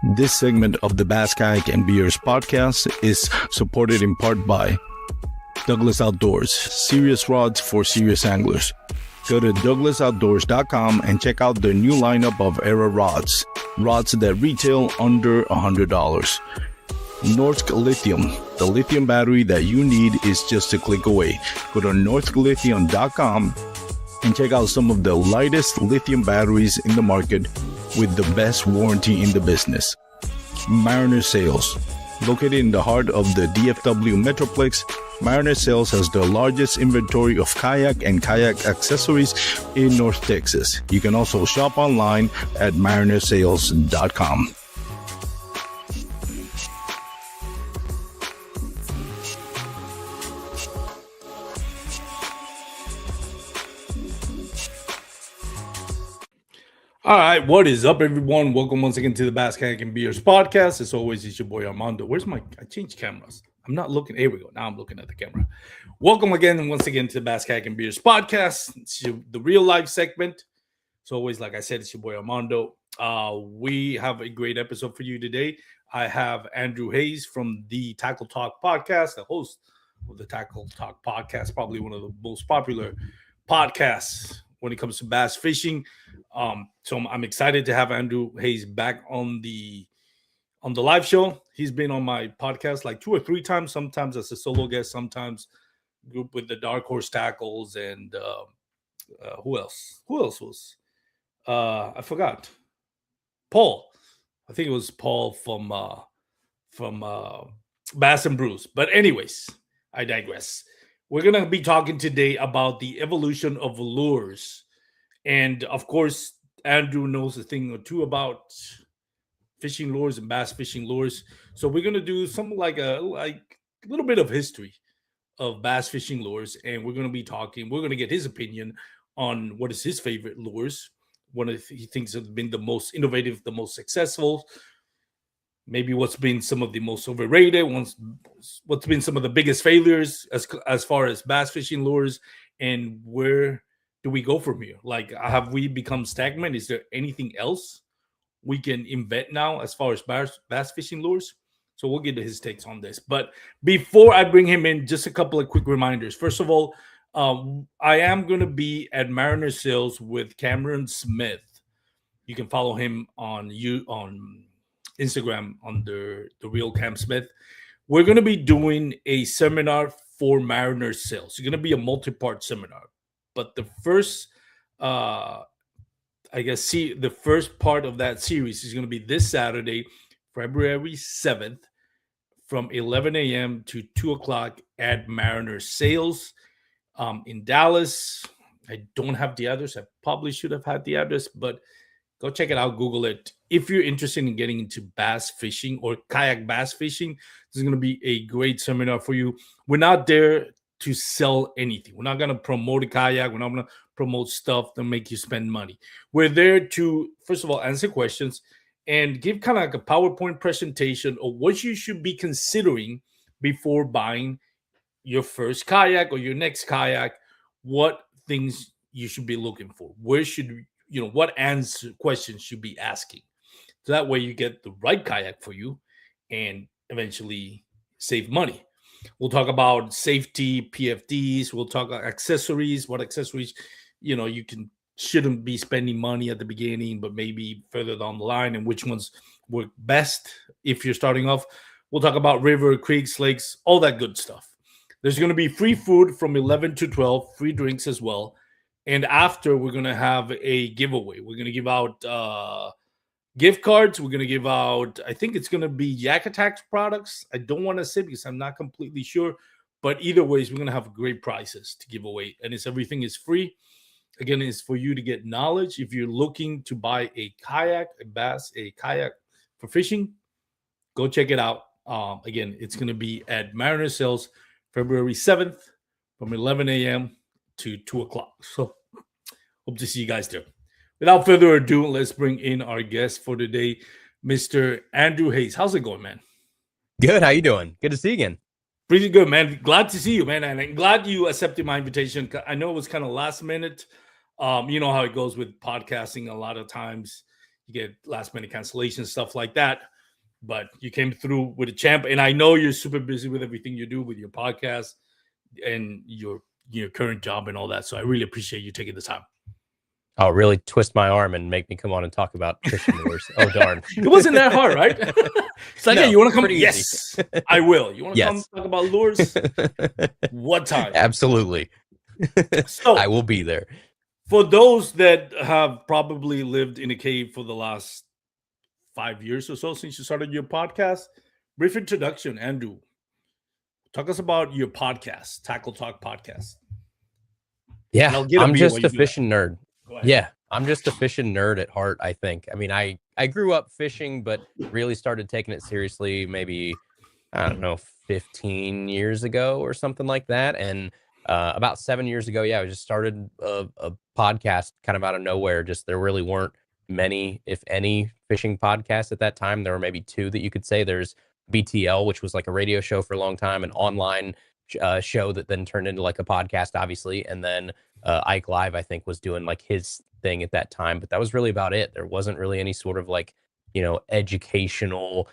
This segment of the Bass Kayak and Beers podcast is supported in part by Douglas Outdoors, serious rods for serious anglers. Go to douglasoutdoors.com and check out their new lineup of Era rods that retail under $100. Norsk Lithium, the lithium battery that you need is just a click away. Go to norsklithium.com and check out some of the lightest lithium batteries in the market with the best warranty in the business. Mariner Sales, located in the heart of the DFW Metroplex, Mariner Sales has the largest inventory of kayak and kayak accessories in North Texas. You can also shop online at marinersales.com. All right, what is up, everyone? Welcome once again to the Bass Kayak and Beers podcast. As always, it's your boy Armando. I changed cameras. I'm not looking. Here we go. Now I'm looking at the camera. Welcome again and once again to the Bass Kayak and Beers podcast. It's the real life segment. So always, like I said, it's your boy Armando. We have a great episode for you today. I have Andrew Hayes from the Tackle Talk podcast, the host of the Tackle Talk podcast, probably one of the most popular podcasts when it comes to bass fishing. So I'm excited to have Andrew Hayes back on the live show. He's been on my podcast like 2 or 3 times, sometimes as a solo guest, sometimes group with the Dark Horse Tackles and who else was I forgot. Paul. I think it was Paul from Bass and Brews. But anyways, I digress. We're going to be talking today about the evolution of lures. And of course, Andrew knows a thing or two about fishing lures and bass fishing lures. So we're going to do something like a little bit of history of bass fishing lures. And we're going to get his opinion on what is his favorite lures. What he thinks have been the most innovative, the most successful. Maybe what's been some of the most overrated ones, what's been some of the biggest failures as far as bass fishing lures, and where do we go from here? Like, have we become stagnant? Is there anything else we can invent now as far as bass fishing lures? So we'll get to his takes on this. But before I bring him in, just a couple of quick reminders. First of all, I am going to be at Mariner Sales with Cameron Smith. You can follow him on Instagram under the Real Cam Smith. We're going to be doing a seminar for Mariner Sales. It's going to be a multi-part seminar. But the first, the first part of that series is going to be this Saturday, February 7th, from 11 a.m. to 2 o'clock at Mariner Sales in Dallas. I don't have the address. I probably should have had the address, but go check it out. Google it. If you're interested in getting into bass fishing or kayak bass fishing, this is going to be a great seminar for you. We're not there to sell anything. We're not going to promote a kayak. We're not going to promote stuff to make you spend money. We're there to, first of all, answer questions and give kind of like a PowerPoint presentation of what you should be considering before buying your first kayak or your next kayak, what things you should be looking for. Where should what questions should be asking. So that way you get the right kayak for you and eventually save money. We'll talk about safety, PFDs. We'll talk about accessories, what accessories, you shouldn't be spending money at the beginning, but maybe further down the line, and which ones work best if you're starting off. We'll talk about river, creeks, lakes, all that good stuff. There's going to be free food from 11 to 12, free drinks as well. And after, we're going to have a giveaway. We're going to give out gift cards. We're going to give out, I think it's going to be Yak Attack products. I don't want to say because I'm not completely sure. But either ways, we're going to have great prizes to give away. And everything is free. Again, it's for you to get knowledge. If you're looking to buy a kayak, a kayak for fishing, go check it out. Again, it's going to be at Mariner Sales February 7th from 11 a.m. to 2 o'clock. So hope to see you guys there. Without further ado, let's bring in our guest for today, Mr. Andrew Hayes. How's it going, man? Good. How you doing? Good to see you again. Pretty good, man. Glad to see you, man. And I'm glad you accepted my invitation. I know it was kind of last minute. You know how it goes with podcasting. A lot of times you get last minute cancellations, stuff like that. But you came through with a champ, and I know you're super busy with everything you do with your podcast and your current job and all that. So I really appreciate you taking the time. Oh, really twist my arm and make me come on and talk about fishing lures. Oh, darn. It wasn't that hard, right? It's like, No, hey, you want to come? pretty easy. Yes, I will. You want to Yes. come talk about lures? What time? Absolutely. So I will be there. for those that have probably lived in a cave for the last 5 years or so since you started your podcast, brief introduction, Andrew. Talk us about your podcast, Tackle Talk Podcast. And I'll Yeah, get a I'm beer just while a you do that. fishing nerd. Go ahead. Yeah, I'm just a fishing nerd at heart, I think. I mean, I grew up fishing, but really started taking it seriously maybe, I don't know, 15 years ago or something like that. And about 7 years ago, yeah, I just started a podcast kind of out of nowhere. Just there really weren't many, if any, fishing podcasts at that time. There were maybe two that you could say. There's BTL, which was like a radio show for a long time, an online show that then turned into like a podcast, obviously. And then Ike Live, I think, was doing like his thing at that time, but that was really about it. There wasn't really any sort of like, educational,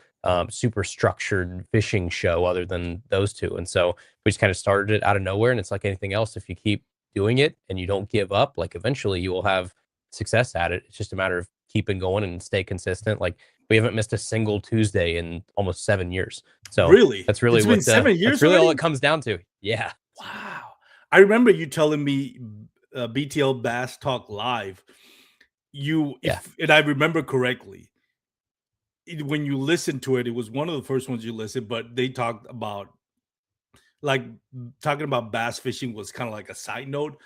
super structured fishing show other than those two. And so we just kind of started it out of nowhere. And it's like anything else. If you keep doing it and you don't give up, like eventually you will have success at it. It's just a matter of keeping going and stay consistent. Like we haven't missed a single Tuesday in almost 7 years. So really, that's really it's what been 7 years. that's really all already? it comes down to. Yeah. Wow. I remember you telling me BTL Bass Talk Live. And I remember correctly, when you listened to it, it was one of the first ones you listened, but they talked about like talking about bass fishing was kind of like a side note.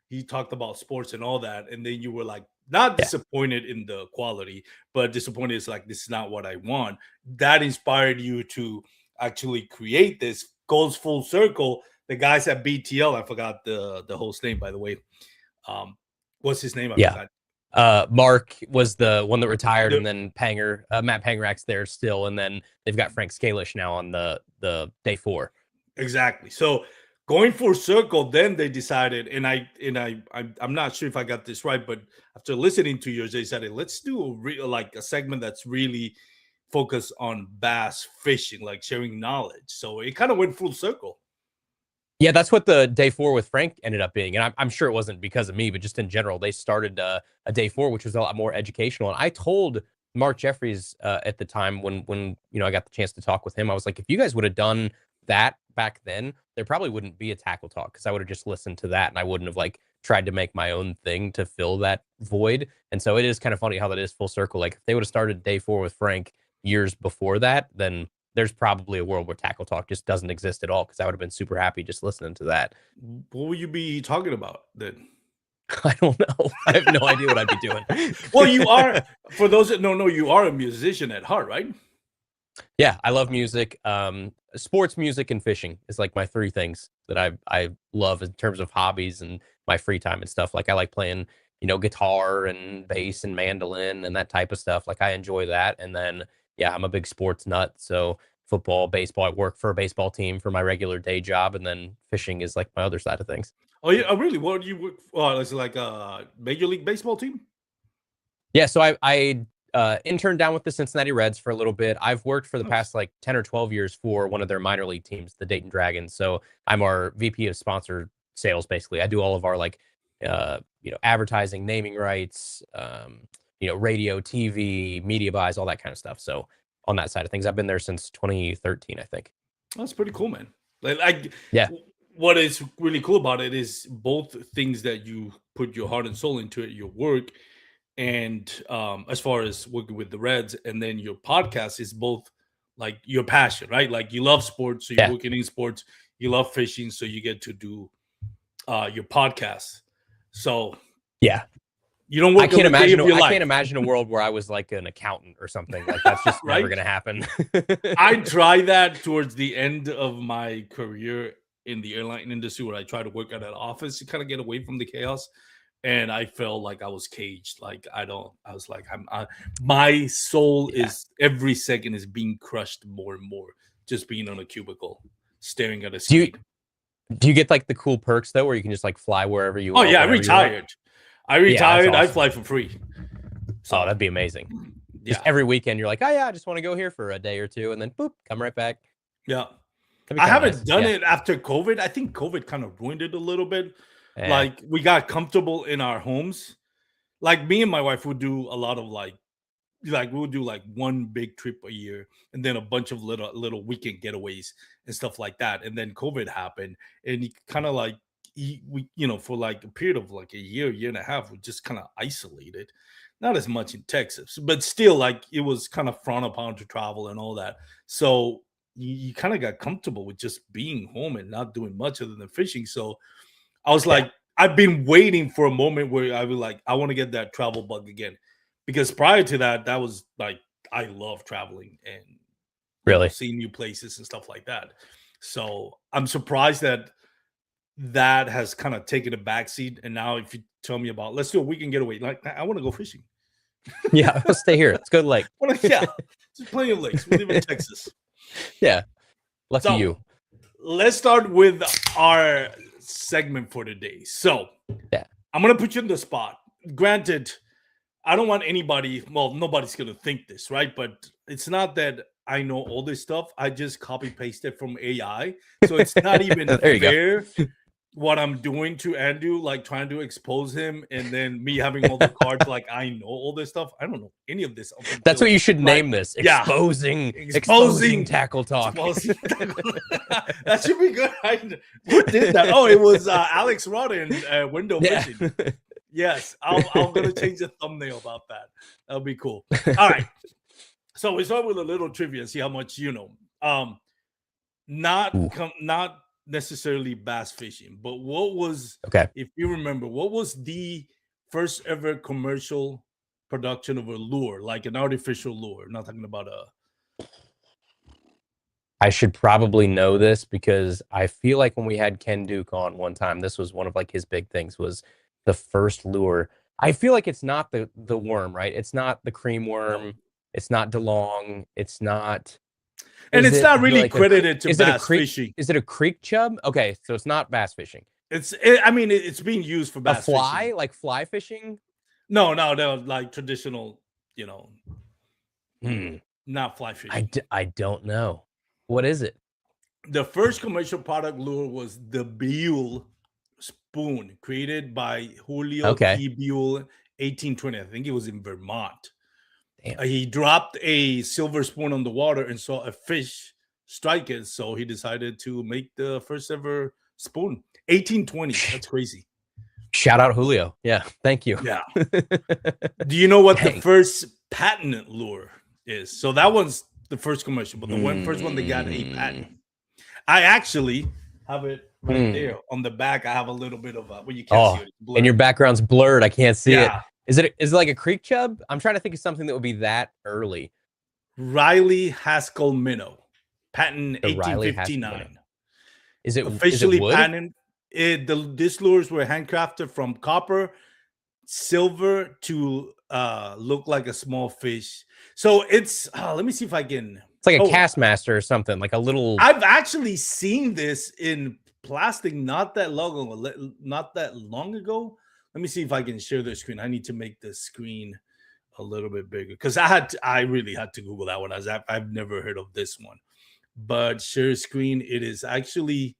He talked about sports and all that, and then you were like not disappointed in the quality, but disappointed is like this is not what I want. That inspired you to actually create this. Goes full circle. The guys at BTL, I forgot the host name, by the way. What's his name? I forgot. Mark was the one that retired, and then Matt Pangerak's there still, and then they've got Frank Scalish now on the day 4. Exactly. So going full circle, then they decided, and I'm not sure if I got this right, but after listening to yours, they decided let's do a segment that's really focused on bass fishing, like sharing knowledge. So it kind of went full circle. Yeah, that's what the day 4 with Frank ended up being. And I'm sure it wasn't because of me, but just in general, they started a day 4, which was a lot more educational. And I told Mark Jeffries at the time when I got the chance to talk with him, I was like, if you guys would have done that back then, there probably wouldn't be a Tackle Talk, because I would have just listened to that and I wouldn't have like tried to make my own thing to fill that void. And so it is kind of funny how that is full circle. Like if they would have started day 4 with Frank years before that, then there's probably a world where Tackle Talk just doesn't exist at all, because I would have been super happy just listening to that. What would you be talking about then? I don't know. I have no idea what I'd be doing. Well, you are, for those that don't know, you are a musician at heart, right? Yeah, I love music. Sports, music, and fishing is like my 3 things that I love in terms of hobbies and my free time and stuff. Like I like playing, guitar and bass and mandolin and that type of stuff. Like I enjoy that. And then, yeah, I'm a big sports nut. So football, baseball, I work for a baseball team for my regular day job. And then fishing is like my other side of things. Oh, yeah. Oh, really? What do you work for? Is it like a Major League Baseball team? Yeah. So I interned down with the Cincinnati Reds for a little bit. I've worked for the past like 10 or 12 years for one of their minor league teams, the Dayton Dragons. So I'm our VP of sponsor sales, basically. I do all of our like, advertising, naming rights, radio, TV, media buys, all that kind of stuff. So on that side of things, I've been there since 2013, I think. That's pretty cool, man. Yeah. What is really cool about it is both things that you put your heart and soul into it, your work, and as far as working with the Reds, and then your podcast is both like your passion, right? Like you love sports, so you're working in sports. You love fishing, so you get to do your podcast. So yeah, you don't work. I can't imagine a world where I was like an accountant or something. Like that's just right? never going to happen. I tried that towards the end of my career in the airline industry, where I tried to work at an office to kind of get away from the chaos. And I felt like I was caged. Like I was like, my soul is every second is being crushed more and more, just being on a cubicle, staring at a screen. Do you get like the cool perks though, where you can just like fly wherever you want? Oh yeah, I retired. I retired. Yeah, awesome. I fly for free. So that'd be amazing. Just every weekend, you're like, oh yeah, I just want to go here for a day or two, and then boop, come right back. Yeah. I haven't done it after COVID. I think COVID kind of ruined it a little bit. Yeah. Like we got comfortable in our homes. Like me and my wife would do a lot of like we'll do like one big trip a year and then a bunch of little weekend getaways and stuff like that. And then COVID happened and you kind of like we for like a period of like a year and a half, we just kind of isolated. Not as much in Texas, but still like it was kind of frowned upon to travel and all that. So you kind of got comfortable with just being home and not doing much other than fishing. So I was like, I've been waiting for a moment where I was like, I want to get that travel bug again. Because prior to that, that was like, I love traveling and really seeing new places and stuff like that. So I'm surprised that that has kind of taken a backseat. And now if you tell me about, let's do a weekend getaway, like I want to go fishing. Yeah, let's stay here. Let's go to the lake. Yeah, there's plenty of lakes. We live in Texas. Yeah, lucky you. Let's start with our segment for today. So I'm going to put you in the spot. Granted, I don't want anybody, well, nobody's going to think this, right? But it's not that I know all this stuff. I just copy pasted from AI. So it's not even fair what I'm doing to Andrew, like trying to expose him and then me having all the cards, like I know all this stuff. I don't know any of this. That's what you should name this. Exposing tackle talk. That should be good. Who did that? Oh, it was Alex Rodden, Window Fishing. Yes, I'm going to change the thumbnail about that. That'll be cool. All right. So we start with a little trivia and see how much you know. Not necessarily bass fishing, but what was, if you remember, what was the first ever commercial production of a lure, like an artificial lure? I'm not talking about I should probably know this because I feel like when we had Ken Duke on one time, this was one of like his big things was the first lure. I feel like it's not the worm, right? It's not the cream worm. It's not DeLong. It's not. And it's not really credited to bass fishing. Is it a creek chub? Okay, so it's not bass fishing. It's being used for bass fly, fishing. like fly fishing? No, like traditional, not fly fishing. I don't know. What is it? The first commercial product lure was the Buell spoon, created by Julio T. Buell, 1820. I think it was in Vermont. He dropped a silver spoon on the water and saw a fish strike it, so he decided to make the first ever spoon. 1820. That's crazy. Shout out Julio. Yeah, thank you. Yeah. Do you know what the first patent lure is? So that was the first commercial, but the first one that got a patent. I actually have it right there on the back. I have a little bit of you can't see it. And your background's blurred. I can't see it. Is it like a creek chub? I'm trying to think of something that would be that early. Riley Haskell Minnow, patent 1859. Is it officially patented? These lures were handcrafted from copper, silver to look like a small fish. So it's let me see if I can. It's like a Castmaster or something, like a little. I've actually seen this in plastic not that long ago. Let me see if I can share the screen. I need to make the screen a little bit bigger because I really had to Google that one. I've never heard of this one, but share screen. It is actually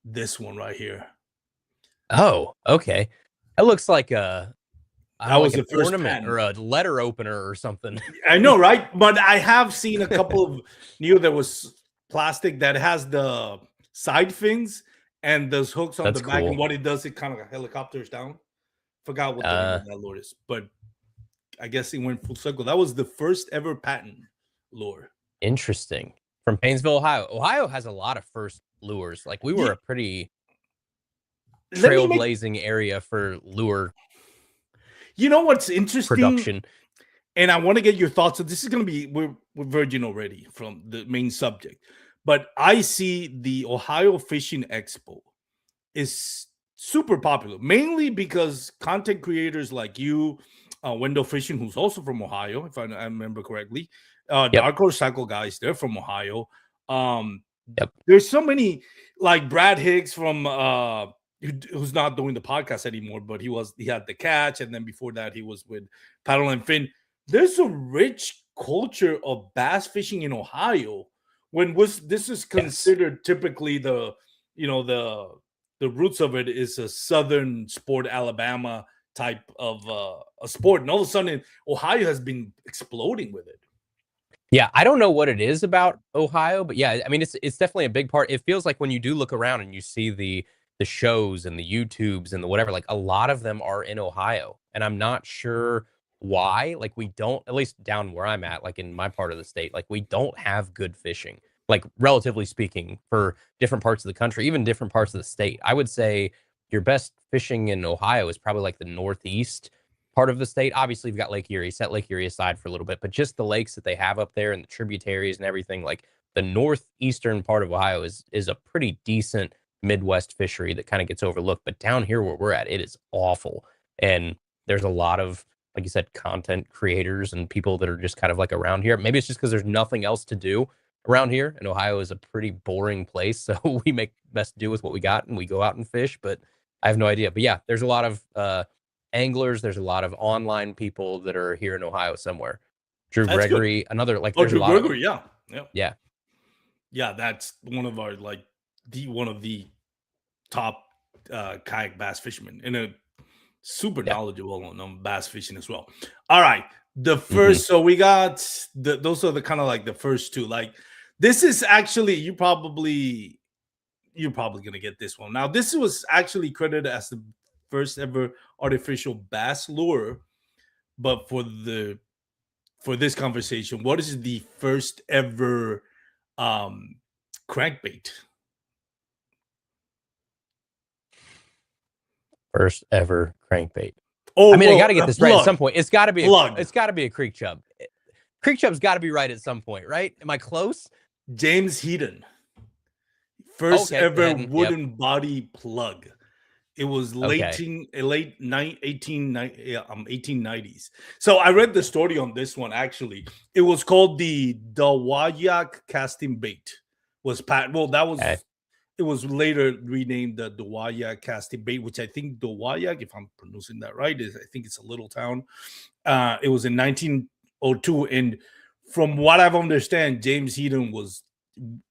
this one right here. Oh, okay. It looks like that was like the first ornament or a letter opener or something. I know, right? But I have seen a couple of that was plastic that has the side fins. And those hooks on the back, and what it does, it kind of helicopters down. Forgot what the name of that lure is, but I guess it went full circle. That was the first ever patent lure. Interesting. From Painesville, Ohio. Ohio has a lot of first lures. Like we were a pretty trailblazing area for lure. You know what's interesting? Production. And I want to get your thoughts. So this is going to be we're virgin already from the main subject. But I see the Ohio Fishing Expo is super popular, mainly because content creators like you, Window Fishing, who's also from Ohio, if I remember correctly, Dark Horse Cycle guys, they're from Ohio. There's so many, like Brad Hicks from who's not doing the podcast anymore, but he had the catch, and then before that he was with Paddle and Fin. There's a rich culture of bass fishing in Ohio. This is Yes. considered typically the roots of it is a southern sport, Alabama type of a sport, and all of a sudden Ohio has been exploding with it. Yeah, I don't know what it is about Ohio, but yeah, I mean it's definitely a big part. It feels like when you do look around and you see the shows and the YouTubes and the whatever, like a lot of them are in Ohio. And I'm not sure why. Like we don't, at least down where I'm at, like in my part of the state, like we don't have good fishing. Like relatively speaking, for different parts of the country, even different parts of the state. I would say your best fishing in Ohio is probably like the Northeast part of the state. Obviously, you've got Lake Erie. Set Lake Erie aside for a little bit, but just the lakes that they have up there and the tributaries and everything, like the northeastern part of Ohio is a pretty decent Midwest fishery that kind of gets overlooked. But down here where we're at, it is awful. And there's a lot of, like you said, content creators and people that are just kind of like around here. Maybe it's just because there's nothing else to do around here. And Ohio is a pretty boring place. So we make best do with what we got and we go out and fish. But I have no idea. But yeah, there's a lot of anglers. There's a lot of online people that are here in Ohio somewhere. Drew That's good. Gregory, another like Oh, there's a Drew lot of Gregory, them. yeah. Yeah. Yeah, that's one of our one of the top kayak bass fishermen and a super Yeah. knowledgeable on bass fishing as well. All right, the Hmm. first, so we got those are the kind of like the first two. Like this is actually you're probably gonna get this one. Now this was actually credited as the first ever artificial bass lure, but for this conversation, what is the first ever um crankbait? First ever crankbait. I Oh, mean, I got to get a this right at some plug. point. It's got to be Plug. a creek chub. Creek chub's got to be right at some point, right? Am I close? James Heaton. First Okay, ever Heading. Yep. wooden body plug. It was Okay. late 1890s. So I read the story on this one actually. It was called the Dawayak casting bait. Was pat well that Okay. was it was later renamed the Dawayak casting bait, which I think Dawayak, if I'm pronouncing that right, is I think it's a little town. It was in 1902, and from what I've understand, James Heaton was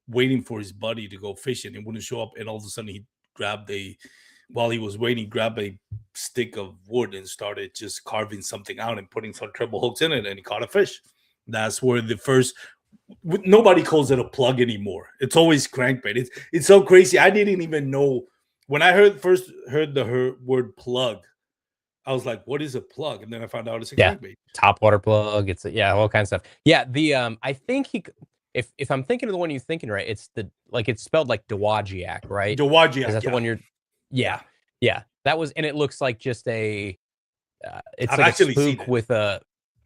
waiting for his buddy to go fishing and wouldn't show up, and all of a sudden he grabbed a while he was waiting, grabbed a stick of wood and started just carving something out and putting some treble hooks in it, and he caught a fish. That's where the first nobody calls it a plug anymore. It's always crankbait. It's so crazy. I didn't even know when I first heard the word plug. I was like, "What is a plug?" And then I found out it's a Yeah. crankbait. Top water plug. It's all kinds of stuff. Yeah. I think if I'm thinking of the one you're thinking right, it's it's spelled like Dowagiac, right? Is Dowagiac, that the yeah, one you're? yeah. Yeah. Yeah. That was, and it looks like just it's I've like a actually seen spook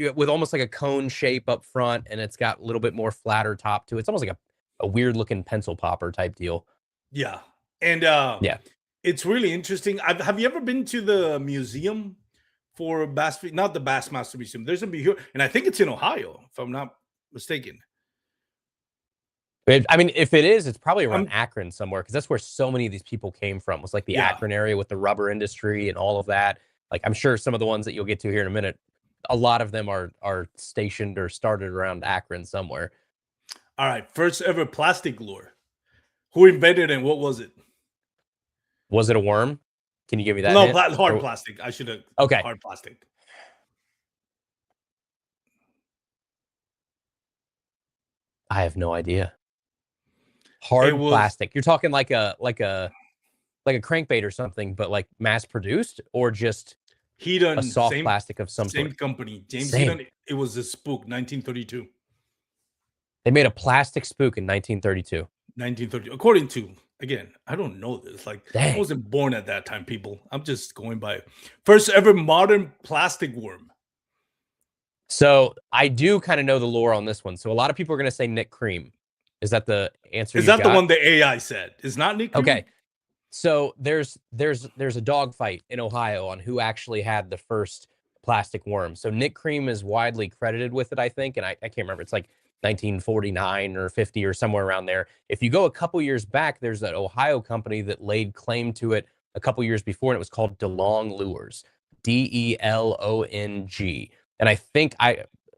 it. with almost like a cone shape up front, and it's got a little bit more flatter top to it. It's almost like a weird looking pencil popper type deal. Yeah, and Yeah. it's really interesting. Have you ever been to the museum for Bass? Not the Bassmaster Museum. There's a museum, and I think it's in Ohio, if I'm not mistaken. I mean, if it is, it's probably around I'm Akron somewhere because that's where so many of these people came from. Was like the Yeah. Akron area with the rubber industry and all of that. Like I'm sure some of the ones that you'll get to here in a minute, a lot of them are stationed or started around Akron somewhere. All right, first ever plastic lure. Who invented it and what was it? Was it a worm? Can you give me that No, hint? hard plastic. I should have Okay, hard plastic. I have no idea. It Hard was plastic. You're talking like a crankbait or something, but like mass produced or just a Heaton, soft plastic of some same sort. company. James Same. Heaton. It was a spook, 1932. They made a plastic spook in 1932. 1930. According to again, I don't know this. Like I Dang. wasn't born at that time, people. I'm just going by first ever modern plastic worm. So I do kind of know the lore on this one. So a lot of people are going to say Nick Cream. Is that the answer Is you've that the got? one the AI said? It's not Nick Cream? Okay. So there's a dogfight in Ohio on who actually had the first plastic worm. So Nick Cream is widely credited with it, I think, and I can't remember. It's like 1949 or 50 or somewhere around there. If you go a couple years back, there's that Ohio company that laid claim to it a couple years before, and it was called DeLong Lures, DELONG. And I think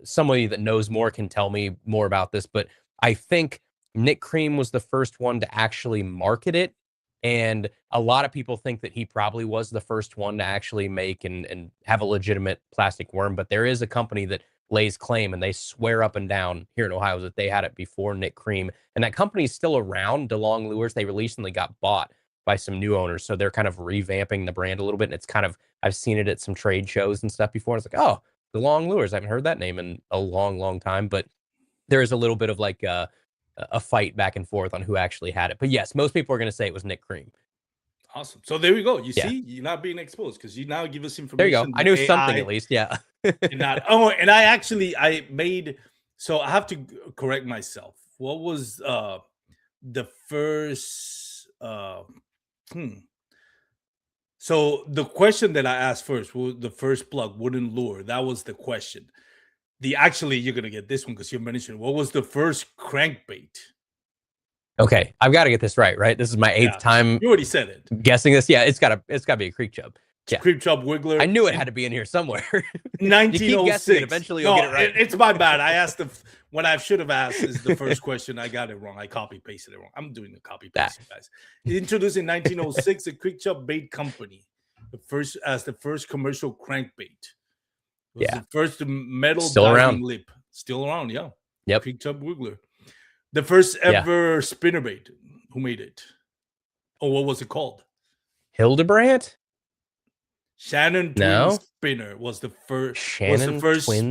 somebody that knows more can tell me more about this, but I think Nick Cream was the first one to actually market it. And a lot of people think that he probably was the first one to actually make and have a legitimate plastic worm. But there is a company that lays claim, and they swear up and down here in Ohio that they had it before Nick Cream. And that company is still around, DeLong Lures. They recently got bought by some new owners. So they're kind of revamping the brand a little bit. And it's kind of, I've seen it at some trade shows and stuff before. It's like, oh, DeLong Lures. I haven't heard that name in a long, long time. But there is a little bit of like a fight back and forth on who actually had it. But yes, most people are going to say it was Nick Cream. Awesome. So there we go. You see, you're not being exposed because you now give us information. There you go. I knew something at least. Yeah. Not. Oh, and I made. So I have to correct myself. What was the first? So the question that I asked first was the first plug wooden lure. That was the question. Actually, you're gonna get this one because you mentioned what was the first crankbait. Okay, I've got to get this right. Right, this is my 8th time. You already said it. Guessing this, yeah, it's got to be a creek chub. Yeah. Creek chub wiggler. I knew it had to be in here somewhere. 1906. Eventually, you'll get it right. It's my bad. I asked what I should have asked is the first question. I got it wrong. I copy pasted it wrong. I'm doing the copy paste, guys. Introduced in 1906, the Creek Chub Bait Company, the first commercial crankbait. The first metal diving lip. Still around, yeah. Yep. Creek Chub Wiggler. The first ever spinnerbait. Who made it? Oh, what was it called? Hildebrandt? Shannon Twin Spinner was the first. Twin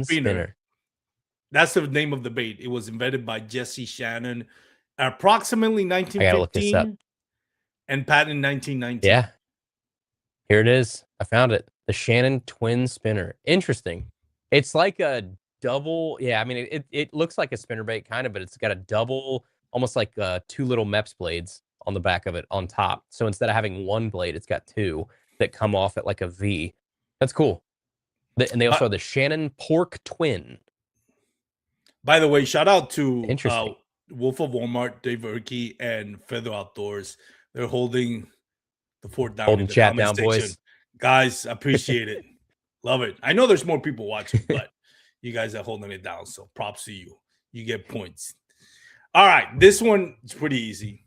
spinner. That's the name of the bait. It was invented by Jesse Shannon, approximately 1915, and patented in 1919. Yeah. Here it is. I found it. The Shannon Twin Spinner. Interesting. It's like a double. Yeah, I mean, it looks like a spinnerbait kind of, but it's got a double, almost like 2 little Mepps blades on the back of it on top. So instead of having 1 blade, it's got 2 that come off at like a V. That's cool. And they also have the Shannon Pork Twin. By the way, shout out to Wolf of Walmart, Dave Urke, and Feather Outdoors. They're holding the fort down. Holding chat down, boys. Guys, appreciate it. Love it. I know there's more people watching, but you guys are holding it down. So props to you. You get points. All right. This one is pretty easy.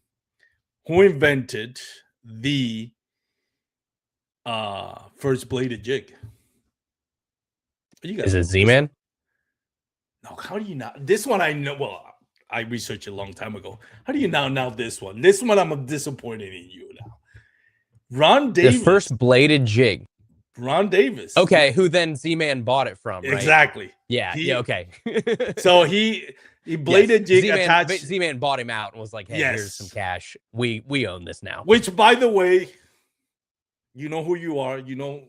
Who invented the first bladed jig? Is it Z-Man? No, how do you not? This one I know. Well, I researched it a long time ago. How do you now this one? This one I'm disappointed in you now. Ron Davis. The first bladed jig. Ron Davis. Okay, who then Z-Man bought it from, right? Exactly. Yeah, okay. So he bladed jig attached. Z-Man bought him out and was like, hey, here's some cash. We own this now. Which, by the way, you know who you are. You know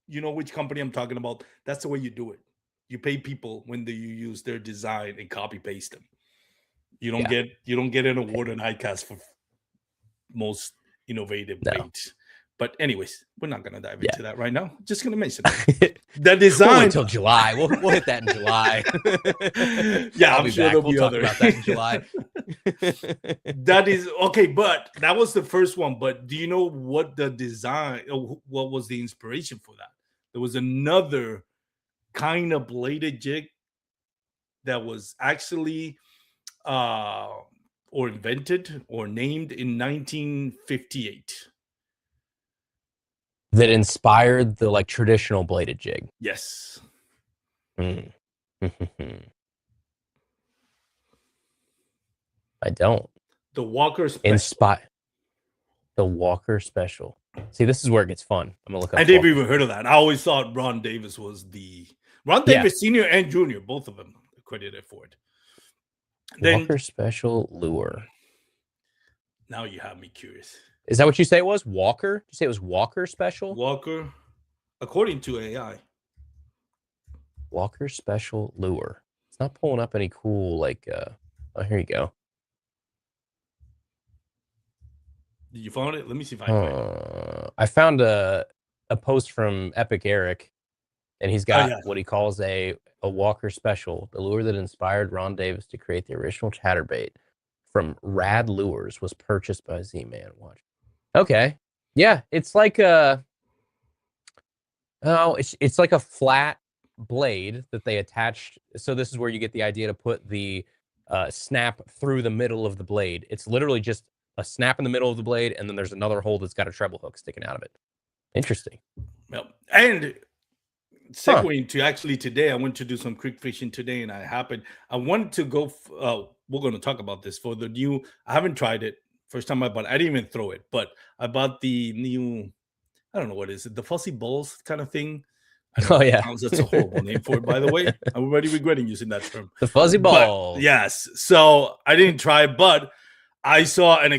which company I'm talking about. That's the way you do it. You pay people when you use their design and copy paste them. You don't get an award on ICAST for most innovative bait. But anyways, we're not gonna dive into that right now. Just gonna mention it. The design we'll wait until July. We'll hit that in July. I'm sure there'll be other. Talk about that in July. That is okay, but that was the first one. But do you know what the design? What was the inspiration for that? There was another kind of bladed jig that was actually or invented or named in 1958 that inspired the like traditional bladed jig. Yes. I don't. The Walker Special. The Walker Special. See, this is where it gets fun. I'm gonna look up. I never even heard of that. I always thought Ron Davis was Ron Davis Senior and Junior, both of them credited for it. Walker Special lure. Now you have me curious. Is that what you say it was? Walker? Did you say it was Walker Special? Walker, according to AI. Walker Special lure. It's not pulling up any cool oh, here you go. Did you find it? Let me see if I can find it. I found a post from Epic Eric, and he's got what he calls a Walker Special, the lure that inspired Ron Davis to create the original chatterbait from Rad Lures, was purchased by Z-Man. Watch. Okay. Yeah, it's like a it's like a flat blade that they attached. So this is where you get the idea to put the snap through the middle of the blade. It's literally just a snap in the middle of the blade, and then there's another hole that's got a treble hook sticking out of it. Interesting. Yep. And Huh. segueing to actually today, I went to do some creek fishing today, and I wanted to go. We're going to talk about this for the new. I haven't tried it. First time I bought. I didn't even throw it, but I bought the new. I don't know what is it, the fuzzy balls kind of thing. I know Oh that yeah. sounds that's a horrible name for it, by the way. I'm already regretting using that term. The fuzzy But balls. yes, so I didn't try, but I saw an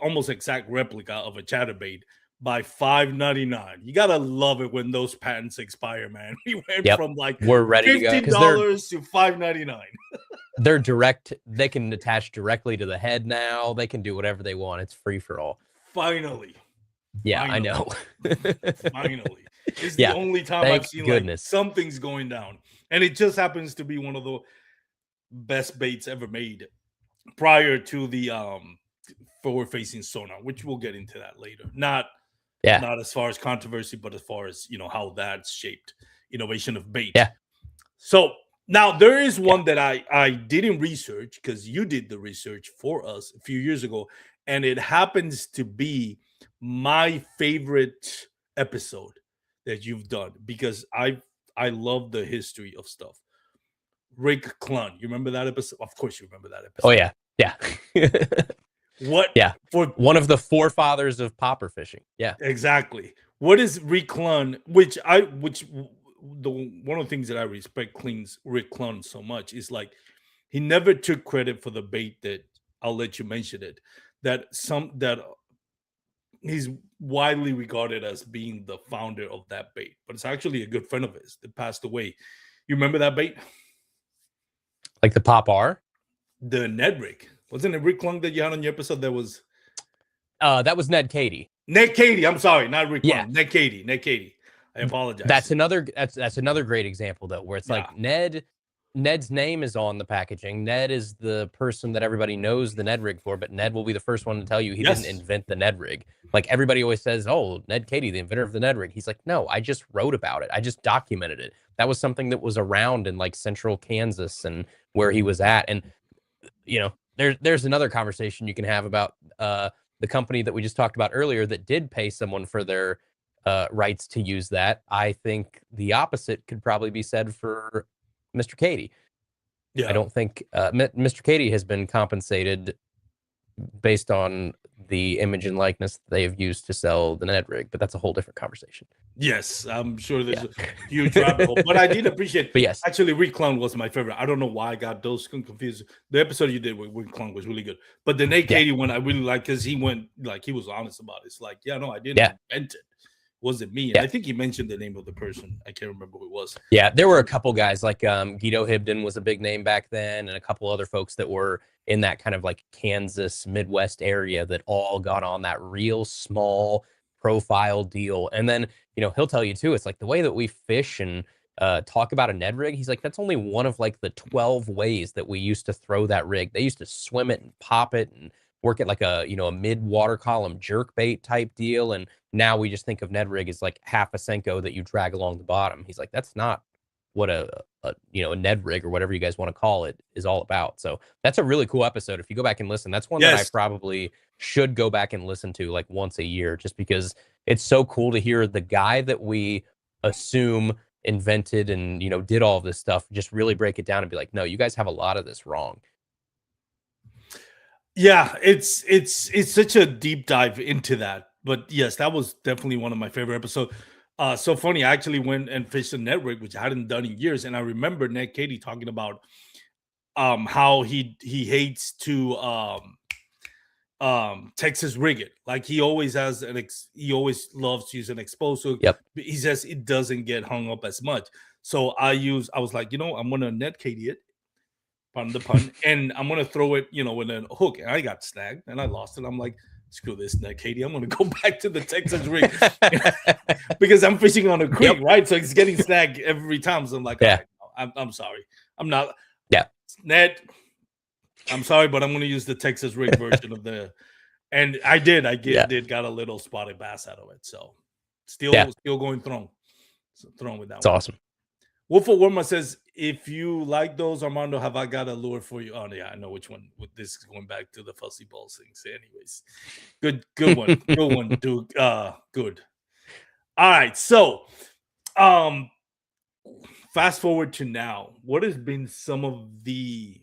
almost exact replica of a chatterbait by $5.99. You gotta love it when those patents expire, man. We went Yep. from like We're ready to go because $15 to $5.99. they're direct. They can attach directly to the head now. They can do whatever they want. It's free for all. Finally. Yeah, Finally. I know. Finally. It's Yeah, the only time thank I've seen goodness. like something's going down. And it just happens to be one of the best baits ever made prior to the forward facing sonar, which we'll get into that later. Not as far as controversy, but as far as how that's shaped innovation of bait. Yeah. So now there is one that I didn't research because you did the research for us a few years ago, and it happens to be my favorite episode that you've done because I love the history of stuff. Rick Clun, you remember that episode? Of course, you remember that episode. Oh yeah, yeah. What? Yeah, for one of the forefathers of popper fishing. Yeah, exactly. What is Rick Clun? Which one of the things that I respect Rick Clun so much is like he never took credit for the bait that I'll let you mention it. That he's widely regarded as being the founder of that bait, but it's actually a good friend of his that passed away. You remember that bait? like the pop R? The Ned rig. Wasn't it Rick Clun that you had on your episode that was that was Ned Cady. Ned Cady, I'm sorry, not Rick Yeah. Clun. Ned Cady. I apologize. That's another great example though, where it's like Ned's name is on the packaging. Ned is the person that everybody knows the Ned rig for, but Ned will be the first one to tell you he didn't invent the Ned rig. Like everybody always says, "Oh, Ned Cady, the inventor of the Ned rig." He's like, "No, I just wrote about it. I just documented it. That was something that was around in like central Kansas and where he was at." And there's another conversation you can have about the company that we just talked about earlier that did pay someone for their rights to use that. I think the opposite could probably be said for Mr. Cady. Yeah. I don't think Mr. Cady has been compensated based on the image and likeness they have used to sell the Ned rig, but that's a whole different conversation. Yes, I'm sure there's a huge rabbit hole, but I did appreciate. But yes, actually, Rick Clun was my favorite. I don't know why I got those confused. The episode you did with Rick Clun was really good, but the Ned Cady one I really liked because he went like he was honest about it. It's like, I didn't invent it. Wasn't me. And I think he mentioned the name of the person. I can't remember who it was. Yeah, there were a couple guys like Guido Hibden was a big name back then, and a couple other folks that were in that kind of like Kansas Midwest area that all got on that real small profile deal. And then he'll tell you too, it's like the way that we fish and talk about a Ned rig. He's like, that's only one of like the 12 ways that we used to throw that rig. They used to swim it and pop it and work it like a a mid water column jerk bait type deal, and now we just think of Ned rig as like half a Senko that you drag along the bottom. He's like, that's not what a Ned rig or whatever you guys want to call it is all about. So that's a really cool episode. If you go back and listen, that's one that I probably should go back and listen to like once a year, just because it's so cool to hear the guy that we assume invented and did all of this stuff just really break it down and be like, no, you guys have a lot of this wrong. Yeah, it's such a deep dive into that. But yes, that was definitely one of my favorite episodes. So funny, I actually went and fished a Ned rig, which I hadn't done in years, and I remember Ned Cady talking about how he hates to Texas rig it. Like he always has he always loves to use an exposed hook. Yep. He says it doesn't get hung up as much. So I was like, I'm gonna Ned Cady it. Pardon the pun, and I'm gonna throw it, with a hook. And I got snagged and I lost it. I'm like, screw this, Ned Cady. I'm gonna go back to the Texas rig because I'm fishing on a creek, right? So it's getting snagged every time. So I'm like, right, I'm sorry, I'm not. Yeah, Ned, I'm sorry, but I'm gonna use the Texas rig version of the And I did. Yeah. Did got a little spotted bass out of it. So Yeah. still going thrown with that It's one. awesome. Wolf of Worma says, if you like those, Armando, have I got a lure for you? Oh yeah, I know which one. With this is going back to the fussy balls things. Anyways, good one, good one, dude. Good. All right, so fast forward to now. What has been some of the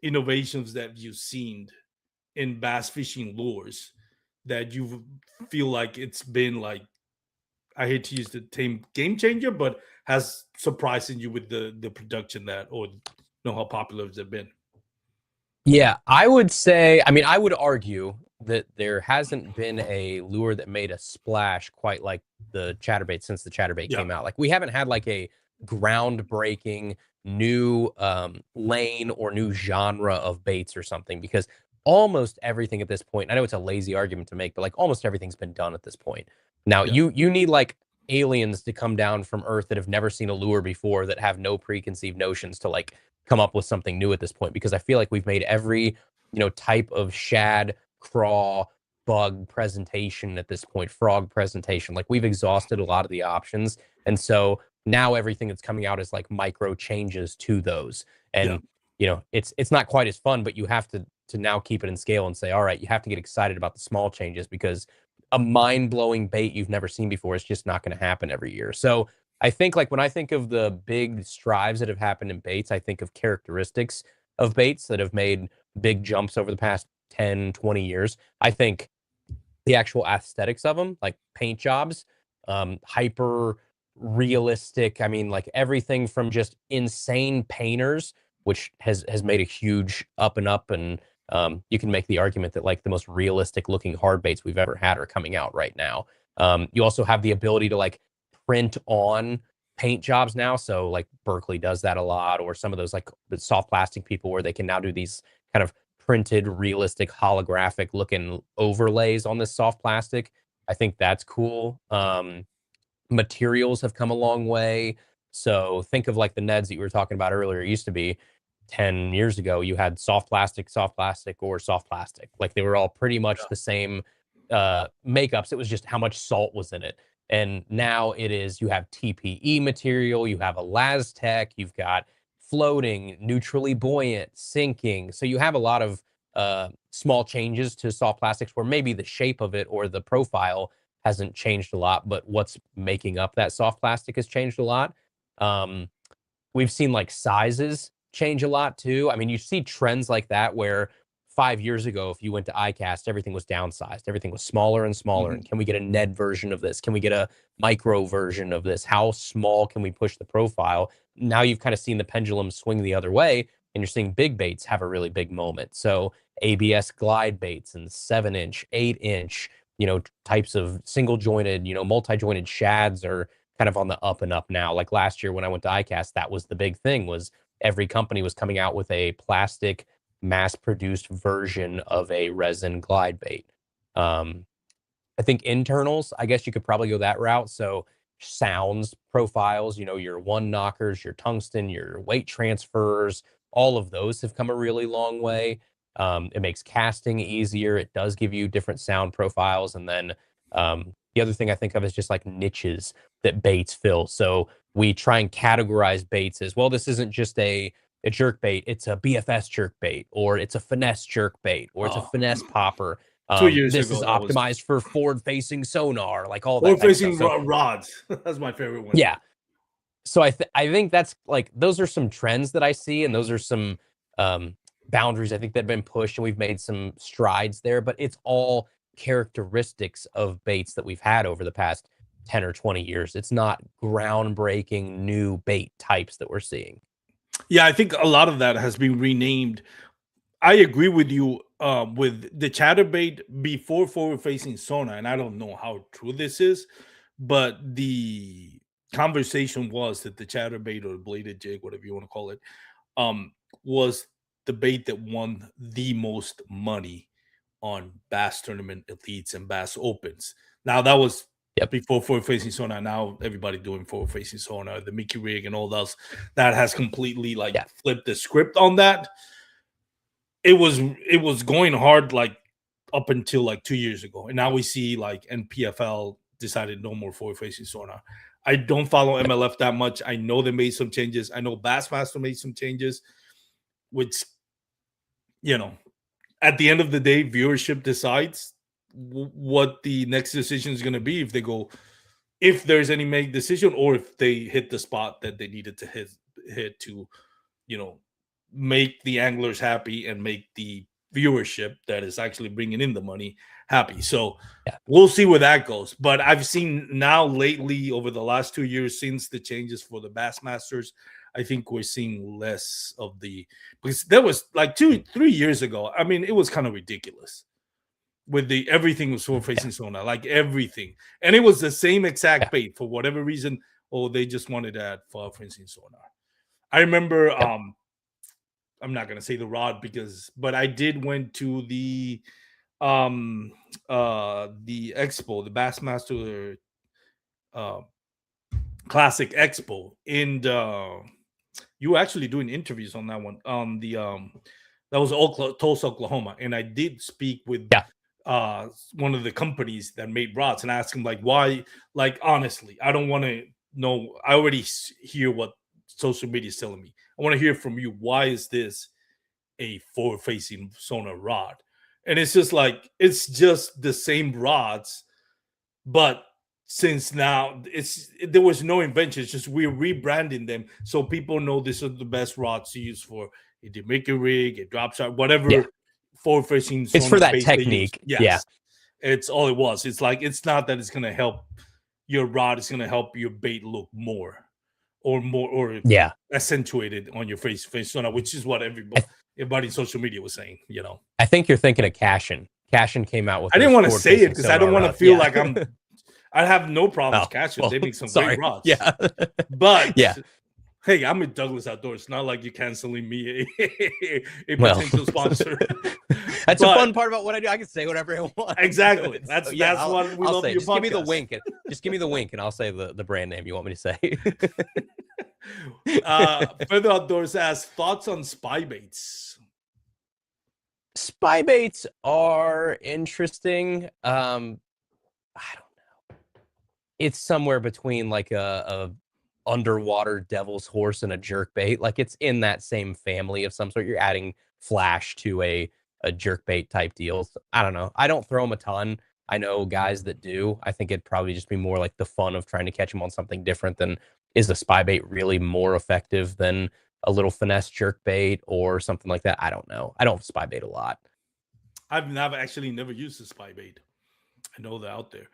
innovations that you've seen in bass fishing lures that you feel like it's been like, I hate to use the term game changer, but has surprising you with the production that, or know how popular it's been? Yeah, I would say, I mean, I would argue that there hasn't been a lure that made a splash quite like the chatterbait since the chatterbait Yeah, came out. Like we haven't had like a groundbreaking new lane or new genre of baits or something because almost everything at this point, I know it's a lazy argument to make, but like almost everything's been done at this point. Now yeah, you need like aliens to come down from Earth that have never seen a lure before that have no preconceived notions to like come up with something new at this point because I feel like we've made every, type of shad, craw, bug presentation at this point, frog presentation. Like we've exhausted a lot of the options. And so now everything that's coming out is like micro changes to those. yeah, And, it's not quite as fun, but you have to now keep it in scale and say, all right, you have to get excited about the small changes because a mind-blowing bait you've never seen before is just not going to happen every year. So I think like when I think of the big strides that have happened in baits, I think of characteristics of baits that have made big jumps over the past 10, 20 years. I think the actual aesthetics of them, like paint jobs, hyper realistic. I mean, like everything from just insane painters, which has made a huge up, and you can make the argument that like the most realistic looking hard baits we've ever had are coming out right now. You also have the ability to like print on paint jobs now. So like Berkeley does that a lot, or some of those like the soft plastic people where they can now do these kind of printed, realistic, holographic looking overlays on this soft plastic. I think that's cool. Materials have come a long way. So think of like the Neds that you were talking about earlier. It used to be 10 years ago, you had soft plastic, or soft plastic. Like they were all pretty much the same makeups. It was just how much salt was in it. And now it is you have TPE material, you have Elastec, you've got floating, neutrally buoyant, sinking. So you have a lot of small changes to soft plastics where maybe the shape of it or the profile hasn't changed a lot, but what's making up that soft plastic has changed a lot. Um, we've seen like sizes change a lot too. I mean, you see trends like that where 5 years ago, if you went to ICAST, everything was downsized, everything was smaller and smaller. mhm, And can we get a Ned version of this? Can we get a micro version of this? How small can we push the profile? Now you've kind of seen the pendulum swing the other way, and you're seeing big baits have a really big moment. So ABS glide baits and 7-inch, 8-inch, types of single jointed, multi jointed shads are kind of on the up and up now. Like last year when I went to ICAST, that was the big thing was every company was coming out with a plastic mass-produced version of a resin glide bait. Um, I think internals, I guess you could probably go that route. So sounds profiles, your one knockers, your tungsten, your weight transfers, all of those have come a really long way. It makes casting easier. It does give you different sound profiles. And then the other thing I think of is just like niches that baits fill. So we try and categorize baits as well. This isn't just a jerk bait, it's a BFS jerk bait, or it's a finesse jerk bait, or it's a oh, finesse popper. 2 years This is ago that was optimized for forward-facing sonar, like all that forward type of stuff. facing So rods. That's my favorite one. yeah, so I think that's like those are some trends that I see, and those are some um, boundaries I think that have been pushed, and we've made some strides there. But it's all characteristics of baits that we've had over the past 10 or 20 years. It's not groundbreaking new bait types that we're seeing. Yeah, I think a lot of that has been renamed. I agree with you with the chatterbait before forward facing sonar, and I don't know how true this is, but the conversation was that the chatterbait or the bladed jig, whatever you want to call it, um, was the bait that won the most money on bass tournament elites and bass opens. Now that was Yep. before forward facing sonar. Now everybody doing forward facing sonar, the Mickey rig and all those. That has completely like Yeah. flipped the script on that. It was going hard like up until like 2 years ago, and now we see like NPFL decided no more forward facing sonar. I don't follow MLF that much. I know they made some changes. I know Bassmaster made some changes, which, you know, at the end of the day, viewership decides what the next decision is going to be, if they go, if there's any make decision, or if they hit the spot that they needed to hit to, you know, make the anglers happy and make the viewership that is actually bringing in the money happy. So Yeah. we'll see where that goes. But I've seen now lately, over the last 2 years since the changes for the Bassmasters, I think we're seeing less of the, because there was like 2-3 years ago, I mean, it was kind of ridiculous with the everything was forward facing sonar, like everything, and it was the same exact bait for whatever reason. Oh, they just wanted to add forward facing sonar. I remember, I'm not gonna say the rod but I did went to the expo, the Bassmaster Classic Expo, and you were actually doing interviews on that one. That was Tulsa, Oklahoma, and I did speak with one of the companies that made rods and ask him like, why, like, honestly, I don't want to know. I already hear what social media is telling me. I want to hear from you. Why is this a forward facing sonar rod? And it's just like, it's just the same rods, but since now there was no invention, it's just we're rebranding them so people know this is the best rods to use for a demicky rig, a drop shot, whatever forward facing. It's for that technique. Yes. Yeah, it's all it was. It's like, it's not that it's going to help your rod, it's going to help your bait look more accentuated on your face sonar, which is what everybody in social media was saying. You know, I think you're thinking of Cashin. Cashin came out with. I didn't want to say it because I don't want to feel like I'm. I have no problems catching. They make some great rods. Yeah. But hey, I'm with Douglas Outdoors. It's not like you're canceling me a potential sponsor. That's a fun part about what I do. I can say whatever I want. Exactly. That's what we love. Just give me the wink. Just give me the wink, and I'll say the brand name you want me to say. Further Outdoors asks, thoughts on spy baits. Spy baits are interesting. I don't know. It's somewhere between like a underwater devil's horse and a jerk bait. Like, it's in that same family of some sort. You're adding flash to a jerk bait type deal. So, I don't know. I don't throw them a ton. I know guys that do. I think it'd probably just be more like the fun of trying to catch them on something different than, is a spy bait really more effective than a little finesse jerk bait or something like that? I don't know. I don't spy bait a lot. I've actually never used a spy bait. I know they're out there.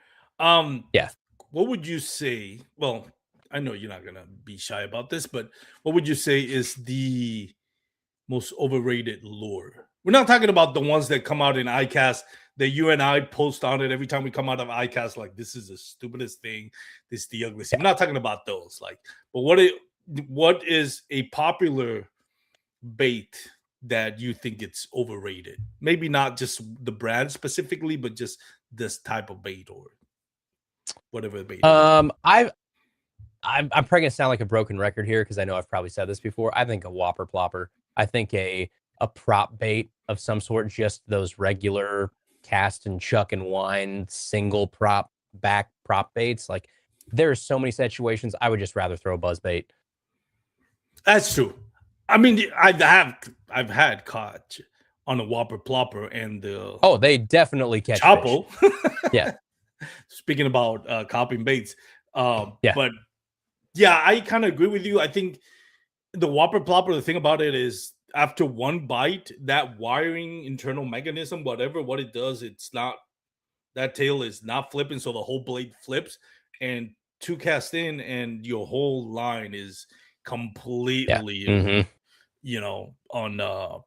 What would you say? Well, I know you're not gonna be shy about this, but what would you say is the most overrated lure? We're not talking about the ones that come out in ICAST that you and I post on it every time we come out of ICAST, like, this is the stupidest thing, this is the ugliest thing. I'm not talking about those, like, but what is a popular bait that you think it's overrated? Maybe not just the brand specifically, but just this type of bait or whatever the bait. I'm probably gonna sound like a broken record here because I know I've probably said this before. I think a whopper plopper. I think a prop bait of some sort, just those regular cast and chuck and wind single prop baits. Like, there's so many situations I would just rather throw a buzz bait. That's true. I mean, I've had caught on a whopper plopper and they definitely catch Chapo. Yeah. Speaking about copying baits, but yeah, I kind of agree with you. I think the whopper plopper, the thing about it is, after one bite, that wiring internal mechanism, what it does, it's not, that tail is not flipping, so the whole blade flips, and two cast in, and your whole line is completely, on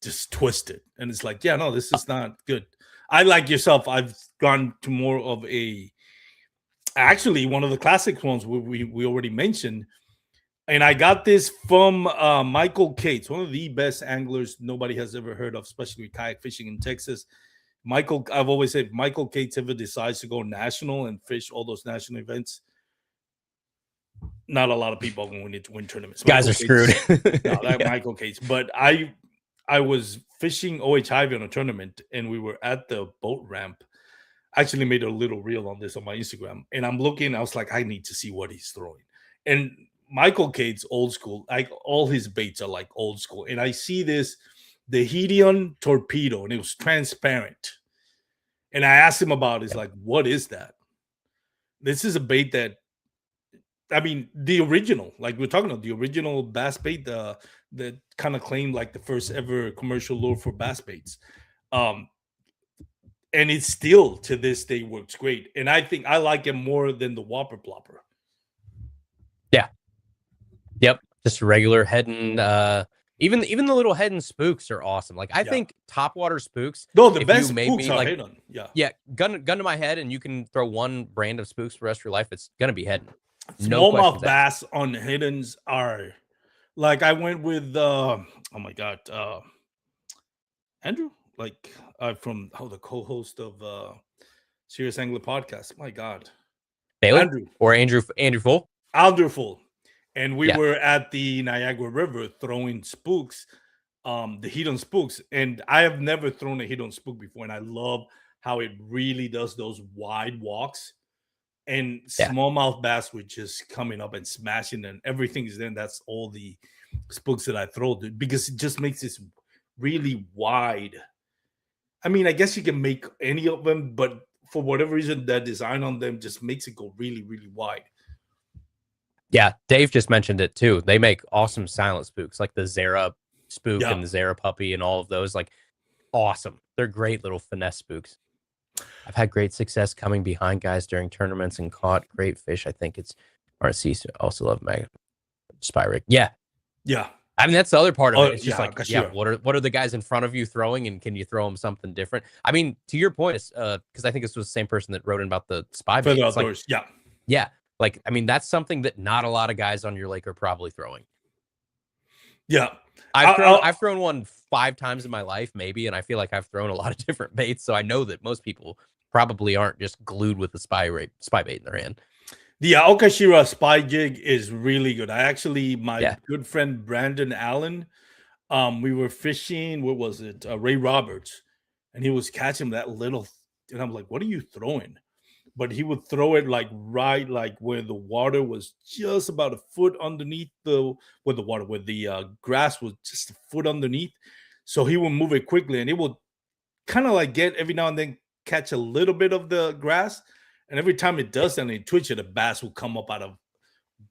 just twisted, and it's like, this is not good. I, like yourself, I've gone to more of actually one of the classic ones we already mentioned. And I got this from Michael Cates, one of the best anglers nobody has ever heard of, especially with kayak fishing in Texas. I've always said, Michael Cates ever decides to go national and fish all those national events, not a lot of people are going to win tournaments. Guys are screwed. Michael Cates. But I I was fishing OH Ivy on a tournament, and we were at the boat ramp. I actually made a little reel on this on my Instagram, and I'm looking. I was like, I need to see what he's throwing. And Michael Cade's old school, like all his baits are like old school. And I see this, the Hedion torpedo, and it was transparent. And I asked him about it. It's like, what is that? This is a bait that, I mean, the original, like we're talking about the original bass bait, that kind of claimed like the first ever commercial lure for bass baits. Um, and it still to this day works great. And I think I like it more than the Whopper Plopper. Yeah. Yep. Just regular head and even the little head and spooks are awesome. Like I think topwater spooks. No, the best spooks are hidden. Yeah. Gun to my head, and you can throw one brand of spooks for the rest of your life. It's gonna be head. Smallmouth bass on hiddens are like I went with oh my god, Andrew, like from the co-host of Serious Angler Podcast. My god. Bailey? Andrew Full? Andrew Full. And we were at the Niagara River throwing spooks, the Hedon spooks. And I have never thrown a Hedon spook before. And I love how it really does those wide walks. And smallmouth bass were just coming up and smashing, and everything is then. That's all the spooks that I throw, because it just makes this really wide. I mean, I guess you can make any of them, but for whatever reason, the design on them just makes it go really, really wide. Yeah, Dave just mentioned it too. They make awesome silent spooks, like the Zara spook and the Zara puppy and all of those. Like, awesome. They're great little finesse spooks. I've had great success coming behind guys during tournaments and caught great fish. I think it's RC. Also love spy rig. Yeah. I mean, that's the other part of it. It's just what are the guys in front of you throwing, and can you throw them something different? I mean, to your point, because I think this was the same person that wrote in about the spy bait. Yeah. Like, I mean, that's something that not a lot of guys on your lake are probably throwing. Yeah. I've thrown one 5 times in my life, maybe, and I feel like I've thrown a lot of different baits, so I know that most people probably aren't just glued with the spy bait in their hand. The Aokashira spy jig is really good. My good friend Brandon Allen, we were fishing, what was it? Ray Roberts, and he was catching that little, and I'm like, what are you throwing? But he would throw it like right like where the water was just about a foot underneath where the grass was just a foot underneath. So he would move it quickly, and it would kind of like get every now and then catch a little bit of the grass. And every time it does that and it twitch it, a bass will come up out of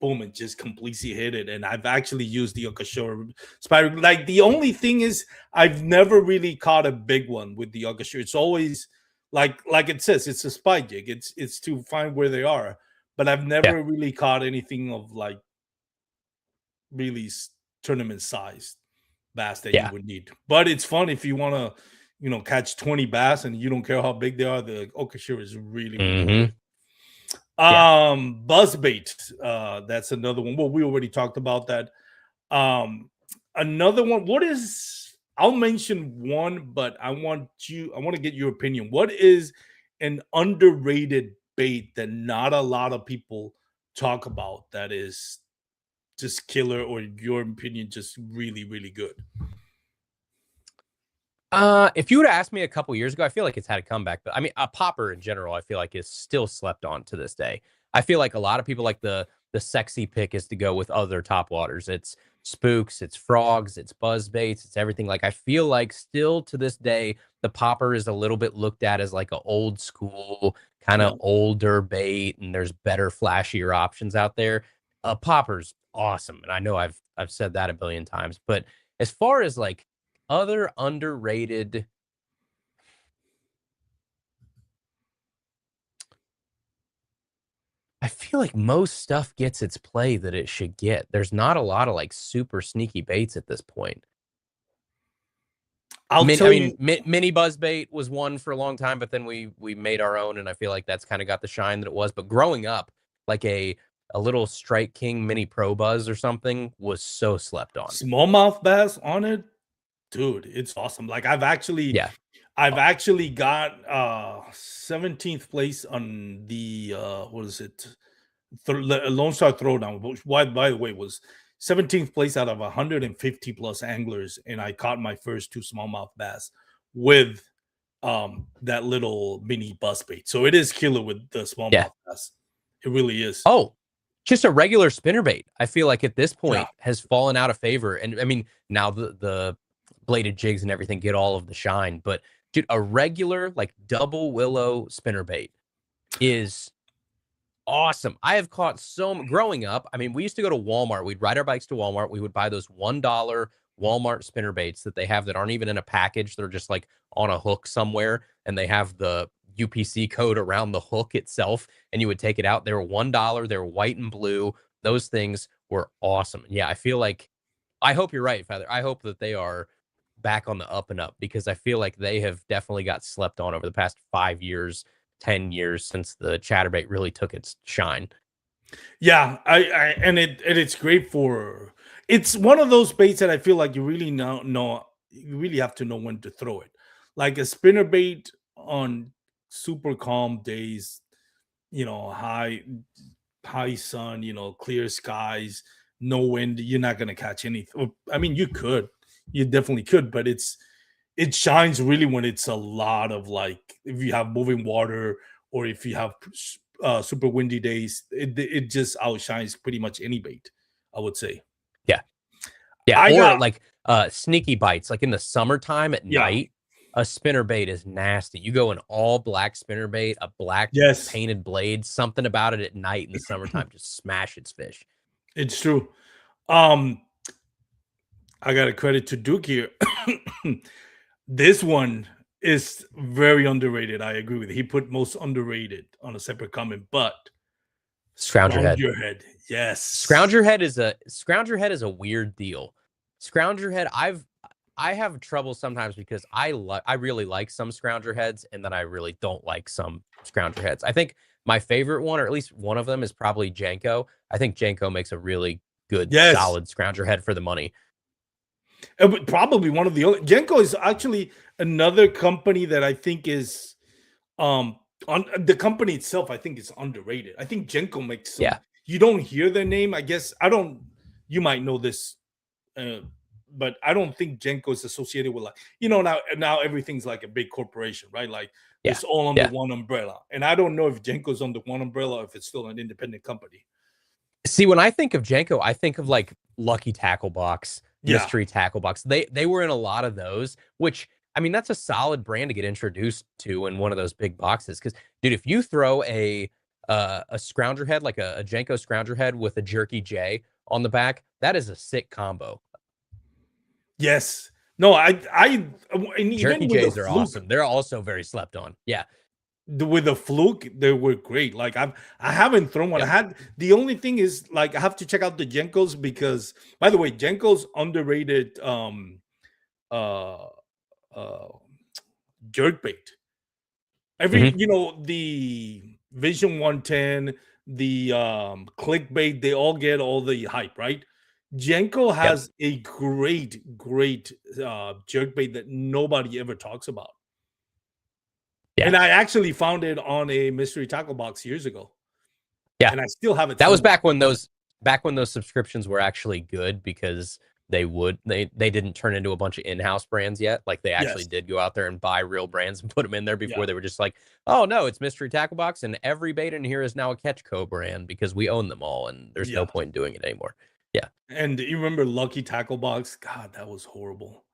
boom and just completely hit it. And I've actually used the Okashira spiral. Like, the only thing is I've never really caught a big one with the Okashira. It's always like it says, it's a spy jig. It's to find where they are. But I've never really caught anything of like really tournament sized bass that you would need. But it's fun if you want to, catch 20 bass and you don't care how big they are. The Okashira is really, really good. Buzzbait. That's another one. Well, we already talked about that. Another one. I'll mention one, but I want to get your opinion. What is an underrated bait that not a lot of people talk about that is just killer, or in your opinion, just really, really good? If you would have asked me a couple years ago, I feel like it's had a comeback. But I mean, a popper in general, I feel like is still slept on to this day. I feel like a lot of people like the sexy pick is to go with other topwaters. It's spooks, it's frogs, it's buzz baits, it's everything. Like, I feel like still to this day, the popper is a little bit looked at as like an old school kind of older bait, and there's better, flashier options out there. Popper's awesome, and I know I've said that a billion times. But as far as like other underrated, I feel like most stuff gets its play that it should get. There's not a lot of like super sneaky baits at this point. Mini buzz bait was one for a long time, but then we made our own, and I feel like that's kind of got the shine that it was. But growing up, like a little Strike King mini pro buzz or something was so slept on. Smallmouth bass on it, dude, it's awesome. Like, I've actually got 17th place on the what is it, Lone Star Throwdown, which, by the way, was 17th place out of 150 plus anglers, and I caught my first two smallmouth bass with that little mini bus bait. So it is killer with the Yeah. smallmouth bass. It really is. Oh, just a regular spinnerbait, I feel like at this Yeah. point has fallen out of favor. And I mean, now the bladed jigs and everything get all of the shine, but dude, a regular like double willow spinnerbait is awesome. I have caught growing up. I mean, we used to go to Walmart. We'd ride our bikes to Walmart. We would buy those $1 Walmart spinner baits that they have that aren't even in a package. They're just like on a hook somewhere, and they have the UPC code around the hook itself. And you would take it out. They were $1. They were white and blue. Those things were awesome. Yeah, I feel like I hope you're right, Feather. I hope that they are back on the up and up because I feel like they have definitely got slept on over the past 5 years, 10 years since the chatterbait really took its shine. Yeah, I and it's great for it's one of those baits that I feel like you really know you really have to know when to throw it. Like a spinner bait on super calm days, high sun, clear skies, no wind, you're not gonna catch anything. I mean, you definitely could, but it shines really when it's a lot of like if you have moving water or if you have super windy days, it just outshines pretty much any bait, I would say. Yeah. Yeah. I Or got like sneaky bites, like in the summertime at yeah, night, a spinner bait is nasty. You go an all black spinner bait, a black yes, painted blade, something about it at night in the summertime just smash its fish. it's true. Um, I got a credit to Duke here. This one is very underrated. I agree with you. He put most underrated on a separate comment, but Scrounge your round head. your head. Yes. Scrounger head is a weird deal. Scrounger head, I have trouble sometimes because I really like some scrounger heads, and then I really don't like some scrounger heads. I think my favorite one, or at least one of them, is probably Janko. I think Janko makes a really good, Yes. solid scrounger head for the money. Probably one of the only Genko is actually another company that I think is on the company itself, I think is underrated. I think Genko makes some Yeah. you don't hear their name. I guess I don't you might know this, but I don't think Genko is associated with like now everything's like a big corporation, right? Like Yeah. it's all under Yeah. one umbrella. And I don't know if Genko's under one umbrella or if it's still an independent company. See, when I think of Janko, I think of like Lucky Tackle Box, Yeah. Mystery Tackle Box. They were in a lot of those, which I mean, that's a solid brand to get introduced to in one of those big boxes. Because, dude, if you throw a scrounger head, like a Janko scrounger head with a Jerky J on the back, that is a sick combo. Yes. No, and Jerky even with J's the are fluke, awesome. They're also very slept on. Yeah. with the fluke, they were great. Like I haven't thrown one. I Yep. had the only thing is like I have to check out the Jenkos because by the way, Jenkos underrated uh uh jerk bait. Mhm. The Vision 110, the clickbait, they all get all the hype, right? Jenko Yep. has a great jerk bait that nobody ever talks about. Yeah. And I actually found it on a mystery tackle box years ago. Yeah. And I still have it That was somewhere. back when those subscriptions were actually good because they didn't turn into a bunch of in-house brands yet. Like they actually Yes. did go out there and buy real brands and put them in there Yeah. before they were just like, oh no, it's Mystery Tackle Box and every bait in here is now a Catch Co brand because we own them all and there's no Yeah. point in doing it anymore. Yeah. And you remember Lucky Tackle Box? God, that was horrible.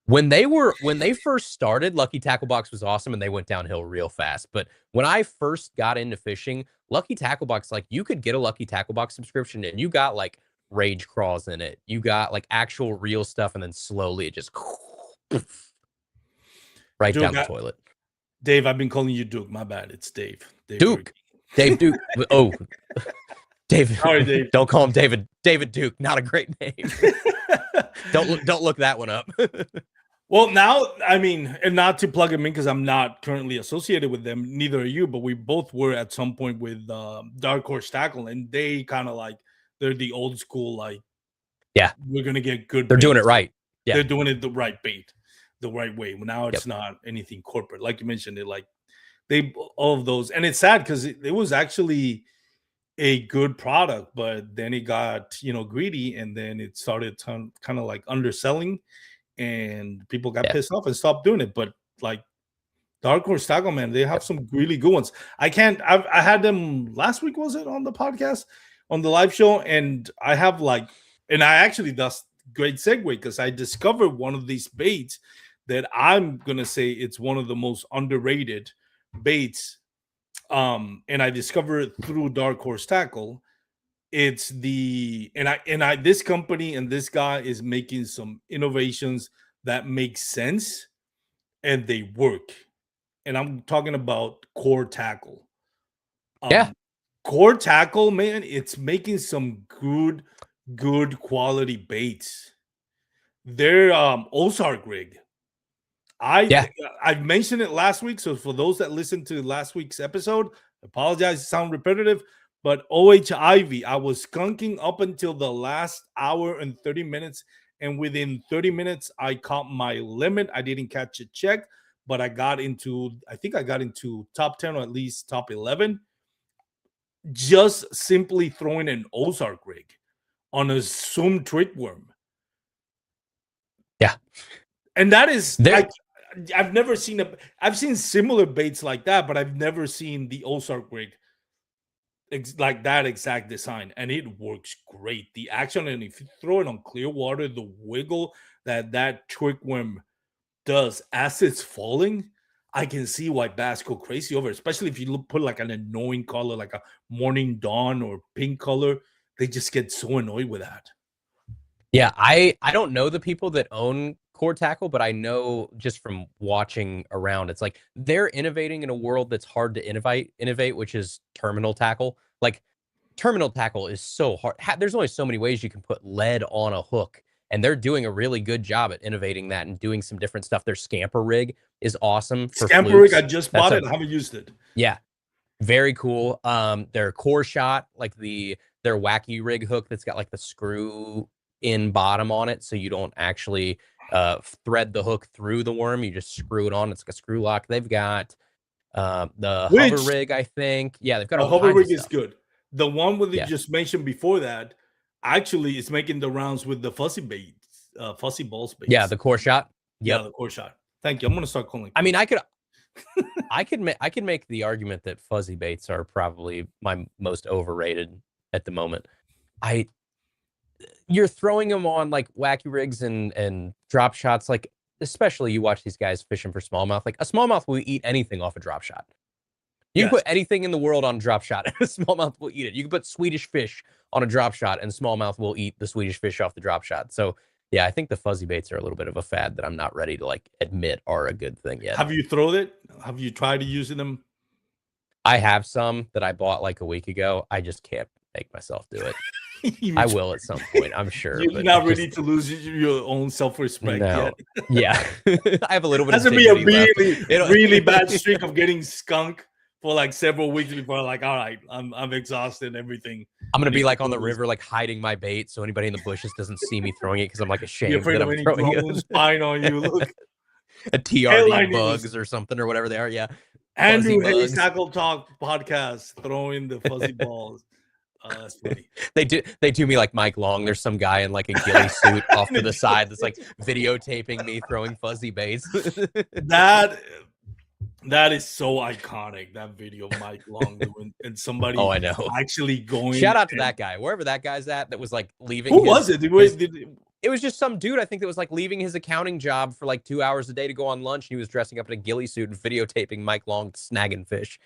When they first started, Lucky Tackle Box was awesome and they went downhill real fast. But when I first got into fishing, Lucky Tackle Box, like you could get a Lucky Tackle Box subscription and you got like rage crawls in it. You got like actual real stuff, and then slowly it just right Duke, down the toilet. Dave, I've been calling you Duke. My bad. It's Dave. Duke. Dave Duke. Oh, David. Sorry, Dave. Don't call him David. David Duke. Not a great name. Don't look that one up. Well, now, I mean, and not to plug them in because I'm not currently associated with them, neither are you, but we both were at some point with Dark Horse Tackle, and they kind of like, they're the old school, like, yeah, we're going to get good. They're baits. doing it right. Yeah. They're doing it the right bait, the right way. Now it's Yep. not anything corporate. Like you mentioned, it like, all of those. And it's sad because it was actually a good product, but then it got greedy, and then it started kind of like underselling, and people got Yeah. pissed off and stopped doing it. But like Dark Horse Tackle, man, they have some really good ones. I had them last week, was it, on the podcast, on the live show, and I have and I actually, that's great segue, because I discovered one of these baits that I'm gonna say it's one of the most underrated baits. And I discovered it through Dark Horse Tackle. It's the and I this company and this guy is making some innovations that make sense and they work. And I'm talking about Core Tackle. Yeah. Core Tackle, man, it's making some good quality baits. Their Ozark rig. Yeah. I've mentioned it last week, so for those that listened to last week's episode, I apologize, sound repetitive, but OHIV, I was skunking up until the last hour and 30 minutes, and within 30 minutes, I caught my limit. I didn't catch a check, but I think I got into top 10 or at least top 11, just simply throwing an Ozark rig on a Zoom trick worm. Yeah. And that is There, I've never seen I've seen similar baits like that, but I've never seen the Ozark rig like that exact design, and it works great. The action, and if you throw it on clear water, the wiggle that trick worm does as it's falling, I can see why bass go crazy over it, especially if you put like an annoying color, like a morning dawn or pink color. They just get so annoyed with that. yeah, I don't know the people that own Core Tackle, but I know just from watching around, it's like they're innovating in a world that's hard to innovate, which is terminal tackle. Like terminal tackle is so hard. There's only so many ways you can put lead on a hook, and they're doing a really good job at innovating that and doing some different stuff. Their scamper rig is awesome for Scamper rig, flukes. I just bought it. I haven't used it. Yeah, very cool. Their core shot, like their wacky rig hook that's got like the screw in bottom on it, so you don't actually thread the hook through the worm. You just screw it on. It's like a screw lock. They've got the hover rig, I think. Yeah, they've got a all hover kinds rig of is stuff. good. The one with you just mentioned before that actually is making the rounds with the fuzzy baits, fuzzy balls baits. Yeah, the core shot. Yep. Yeah, the core shot. Thank you. I'm gonna start calling. I mean, I could make the argument that fuzzy baits are probably my most overrated at the moment. You're throwing them on like wacky rigs and drop shots, like especially you watch these guys fishing for smallmouth. Like a smallmouth will eat anything off a drop shot. You can put anything in the world on a drop shot, and a smallmouth will eat it. You can put Swedish fish on a drop shot, and smallmouth will eat the Swedish fish off the drop shot. So yeah, I think the fuzzy baits are a little bit of a fad that I'm not ready to like admit are a good thing yet. Have you thrown it? Have you tried using them? I have some that I bought like a week ago. I just can't make myself do it. I will at some point, I'm sure. You're not ready to lose your own self-respect no. yet. Yeah. I have a little bit of dignity left. Be a really, really bad streak streak of getting skunk for like several weeks before, like, all right, I'm exhausted and everything. I'm gonna be like on the river, like hiding my bait, so anybody in the bushes doesn't see me throwing it because I'm like ashamed afraid that of I'm any throwing drones spying on you. Look, a TRD bugs or something or whatever they are. Yeah, Andrew Hayes Tackle Talk podcast throwing the fuzzy balls. That's funny. They do me like Mike Long. There's some guy in like a ghillie suit off to the side that's like videotaping me throwing fuzzy baits. That is so iconic. That video of Mike Long doing and somebody I know. actually going. Shout out to that guy, wherever that guy's at, that was like leaving. Who was it? It was just some dude, I think, that was like leaving his accounting job for like 2 hours a day to go on lunch. And he was dressing up in a ghillie suit and videotaping Mike Long snagging fish.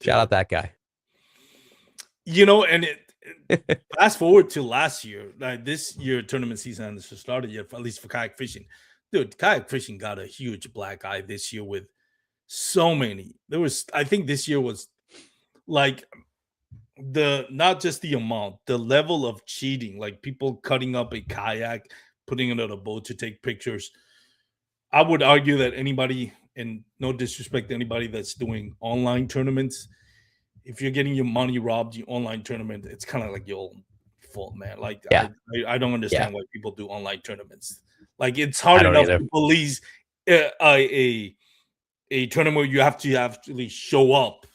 Shout out that guy. You know, and fast forward to last year, like this year tournament season has just started yet, at least for kayak fishing. Dude, kayak fishing got a huge black eye this year with so many. I think this year was like not just the amount, the level of cheating, like people cutting up a kayak, putting it on a boat to take pictures. I would argue that anybody, and no disrespect to anybody that's doing online tournaments, if you're getting your money robbed, your online tournament, it's kind of like your own fault, man. Like, yeah. I don't understand why people do online tournaments. Like, it's hard enough to police a tournament where you have to actually show up,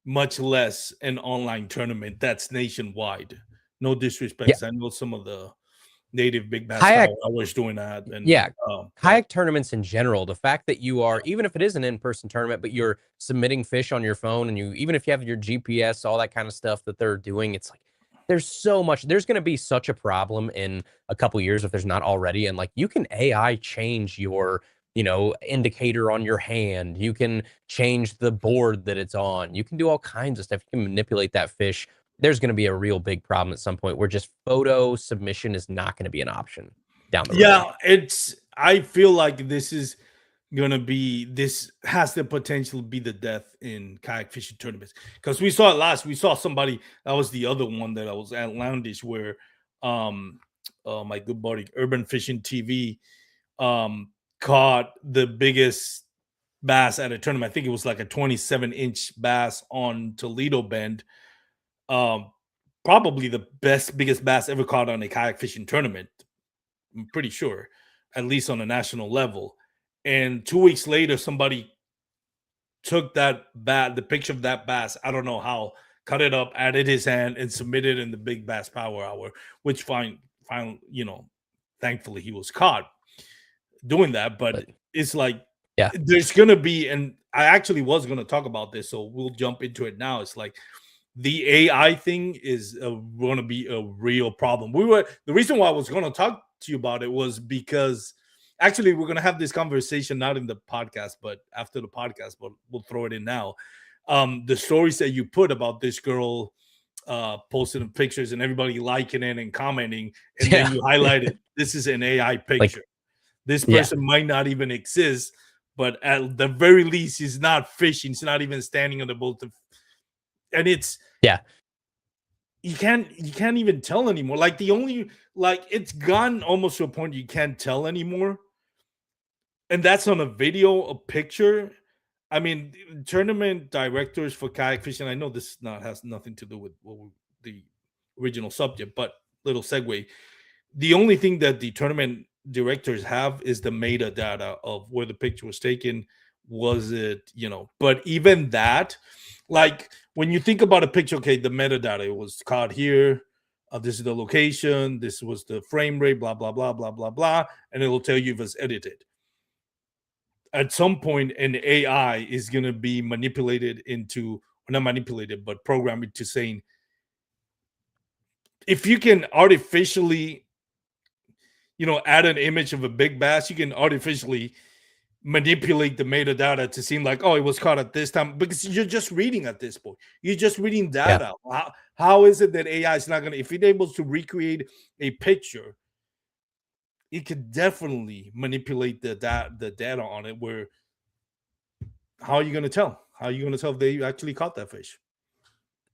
much less an online tournament that's nationwide. No Yeah, disrespect. I know some of the native big bass kayak power hours doing that, and yeah, but kayak tournaments in general, the fact that you are even if it is an in-person tournament, but you're submitting fish on your phone and you even if you have your GPS, all that kind of stuff that they're doing, it's like there's gonna be such a problem in a couple years if there's not already, and, like, you can AI change your, indicator on your hand, you can change the board that it's on, you can do all kinds of stuff, you can manipulate that fish. There's gonna be a real big problem at some point where just photo submission is not gonna be an option down the road. yeah, it's. I feel like this has the potential to be the death in kayak fishing tournaments because we saw it last. We saw somebody that was the other one that I was at Loundish where, um, my good buddy Urban Fishing TV, caught the biggest bass at a tournament. I think it was like a 27-inch bass on Toledo Bend. Um, Probably the biggest bass ever caught on a kayak fishing tournament. I'm pretty sure, at least on a national level. And 2 weeks later, somebody took the picture of that bass. I don't know how, cut it up, added his hand, and submitted in the Big Bass Power Hour. Which fine, thankfully he was caught doing that. But But it's like yeah, there's gonna be, and I actually was gonna talk about this, so we'll jump into it now. It's like the AI thing is going to be a real problem. The reason why I was going to talk to you about it was because actually we're going to have this conversation not in the podcast, but after the podcast. But we'll throw it in now. The stories that you put about this girl posting pictures and everybody liking it and commenting, and then yeah, you highlighted this is an AI like picture. This yeah, person might not even exist, but at the very least, he's not fishing. He's not even standing on the boat and it's yeah. you can't even tell anymore. Like the only like it's gone almost to a point you can't tell anymore. And that's on a video, a picture. I mean, tournament directors for kayak fishing. I know this not has nothing to do with the original subject, but little segue. The only thing that the tournament directors have is the metadata of where the picture was taken. Was it, but even that, like when you think about a picture, okay, the metadata, it was caught here. This is the location. This was the frame rate, blah, blah, blah, blah, blah, blah. And it will tell you if it's edited. At some point, an AI is going to be manipulated into, or not manipulated, but programmed into saying, if you can artificially add an image of a big bass, you can artificially manipulate the metadata to seem like, oh, it was caught at this time, because you're just reading at this point. You're just reading Yeah. data. How is it that AI is not going to, if it's able to recreate a picture, it could definitely manipulate the data on it. Where how are you going to tell? How are you going to tell if they actually caught that fish?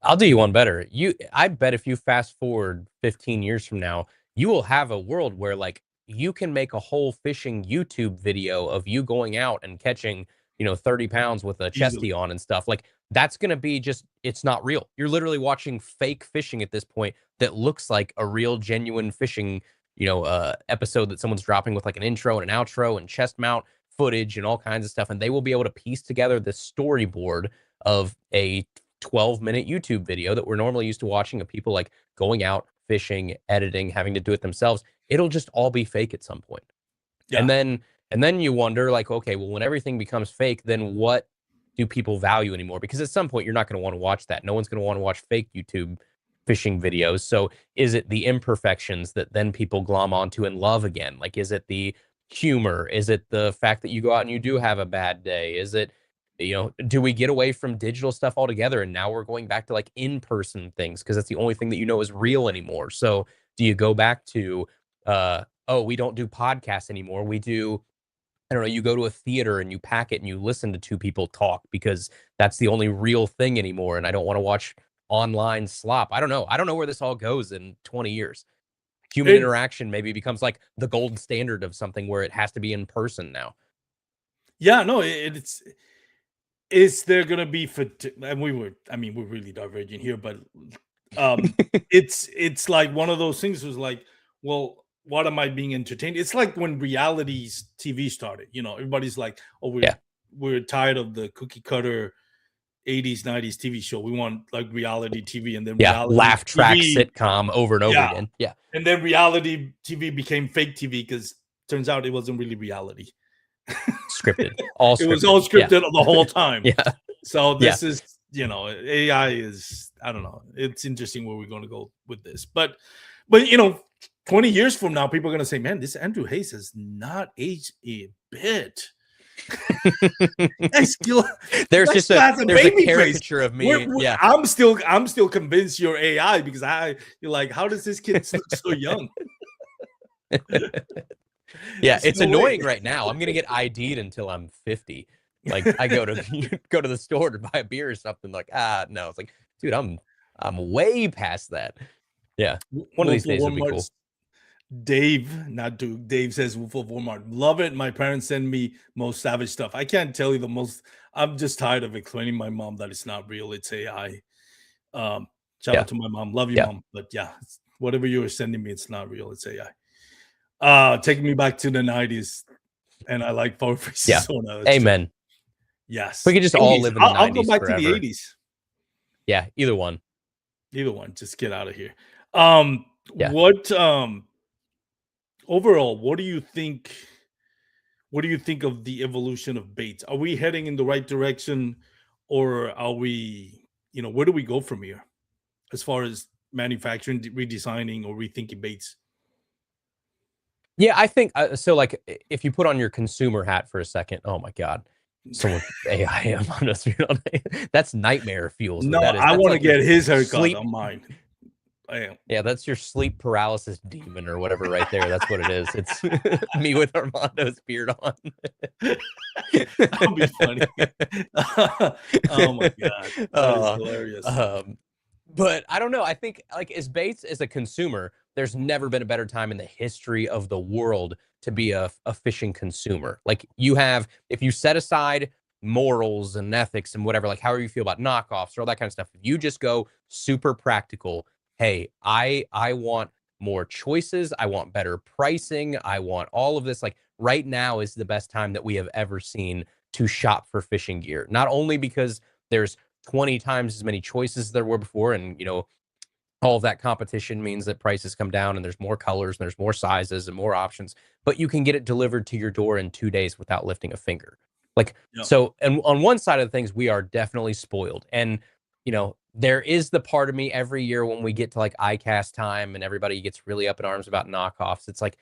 I'll do you one better. I bet if you fast forward 15 years from now, you will have a world where like you can make a whole fishing YouTube video of you going out and catching, 30 pounds with a Easily. chesty on and stuff. Like that's going to be just, it's not real. You're literally watching fake fishing at this point that looks like a real genuine fishing, episode that someone's dropping with like an intro and an outro and chest mount footage and all kinds of stuff. And they will be able to piece together this storyboard of a 12-minute YouTube video that we're normally used to watching of people like going out, fishing, editing, having to do it themselves. It'll just all be fake at some point. Yeah. And then you wonder like, okay, well, when everything becomes fake, then what do people value anymore? Because at some point you're not going to want to watch that. No one's going to want to watch fake YouTube fishing videos. So is it the imperfections that then people glom onto and love again? Like, is it the humor? Is it the fact that you go out and you do have a bad day? Is it, do we get away from digital stuff altogether and now we're going back to like in-person things because that's the only thing that is real anymore? So do you go back to oh, we don't do podcasts anymore. We do, I don't know, you go to a theater and you pack it and you listen to two people talk because that's the only real thing anymore. And I don't want to watch online slop. I don't know. I don't know where this all goes in 20 years. Human It, interaction maybe becomes like the gold standard of something where it has to be in person now. yeah, no, it's is there gonna be and we're really diverging here, but it's like one of those things was like, well, what am I being entertained? It's like when realities TV started, everybody's like, oh, we're Yeah. we're tired of the cookie cutter, 80s, 90s TV show. We want like reality TV, and then Yeah, reality laugh track TV. sitcom over and over Yeah. again. Yeah. And then reality TV became fake TV because turns out it wasn't really reality. Scripted. All It was scripted. all Yeah. scripted the whole time. Yeah. So Yeah. this is, AI is, I don't know. It's interesting where we're going to go with this. But 20 years from now, people are going to say, man, this Andrew Hayes has not aged a bit. There's just has there's a baby face. caricature of me. Yeah. I'm still convinced you're AI because you're like, how does this kid look so young? Yeah, There's it's no way. annoying right now. I'm gonna get ID'd until I'm 50. Like I go to the store to buy a beer or something. Like, no. It's like, dude, I'm way past that. Yeah. One of these days it'll be cool. Dave, not Duke. Dave says Wolf of Walmart. Love it. My parents send me most savage stuff. I can't tell you the most. I'm just tired of explaining my mom that it's not real. It's AI. Shout out to my mom. Love you, mom. But yeah, whatever you were sending me, it's not real. It's AI. Taking me back to the 90s. And I like Power Faces. Yeah. Amen. True. Yes. We could just all live in the 90s. I'll go back forever. to the 80s. Yeah, either one. Just get out of here. What overall, what do you think of the evolution of baits? Are we heading in the right direction, or are we, where do we go from here as far as manufacturing, redesigning, or rethinking baits? Yeah, I think so. Like, if you put on your consumer hat for a second, oh my god, someone AI on us, that's nightmare fuel. No, I want to get his haircut on mine. Yeah, that's your sleep paralysis demon or whatever right there. That's what it is. It's me with Armando's beard on. That'll be funny. Oh my god, that is hilarious. But I don't know. I think like as Bates as a consumer, there's never been a better time in the history of the world to be a fishing consumer. Like if you set aside morals and ethics and whatever, like however you feel about knockoffs or all that kind of stuff, if you just go super practical, hey, I want more choices. I want better pricing. I want all of this. Like right now is the best time that we have ever seen to shop for fishing gear. Not only because there's 20 times as many choices there were before, and all of that competition means that prices come down and there's more colors and there's more sizes and more options, but you can get it delivered to your door in 2 days without lifting a finger. So, and on one side of the things, we are definitely spoiled. And, there is the part of me every year when we get to like ICAST time and everybody gets really up in arms about knockoffs. It's like,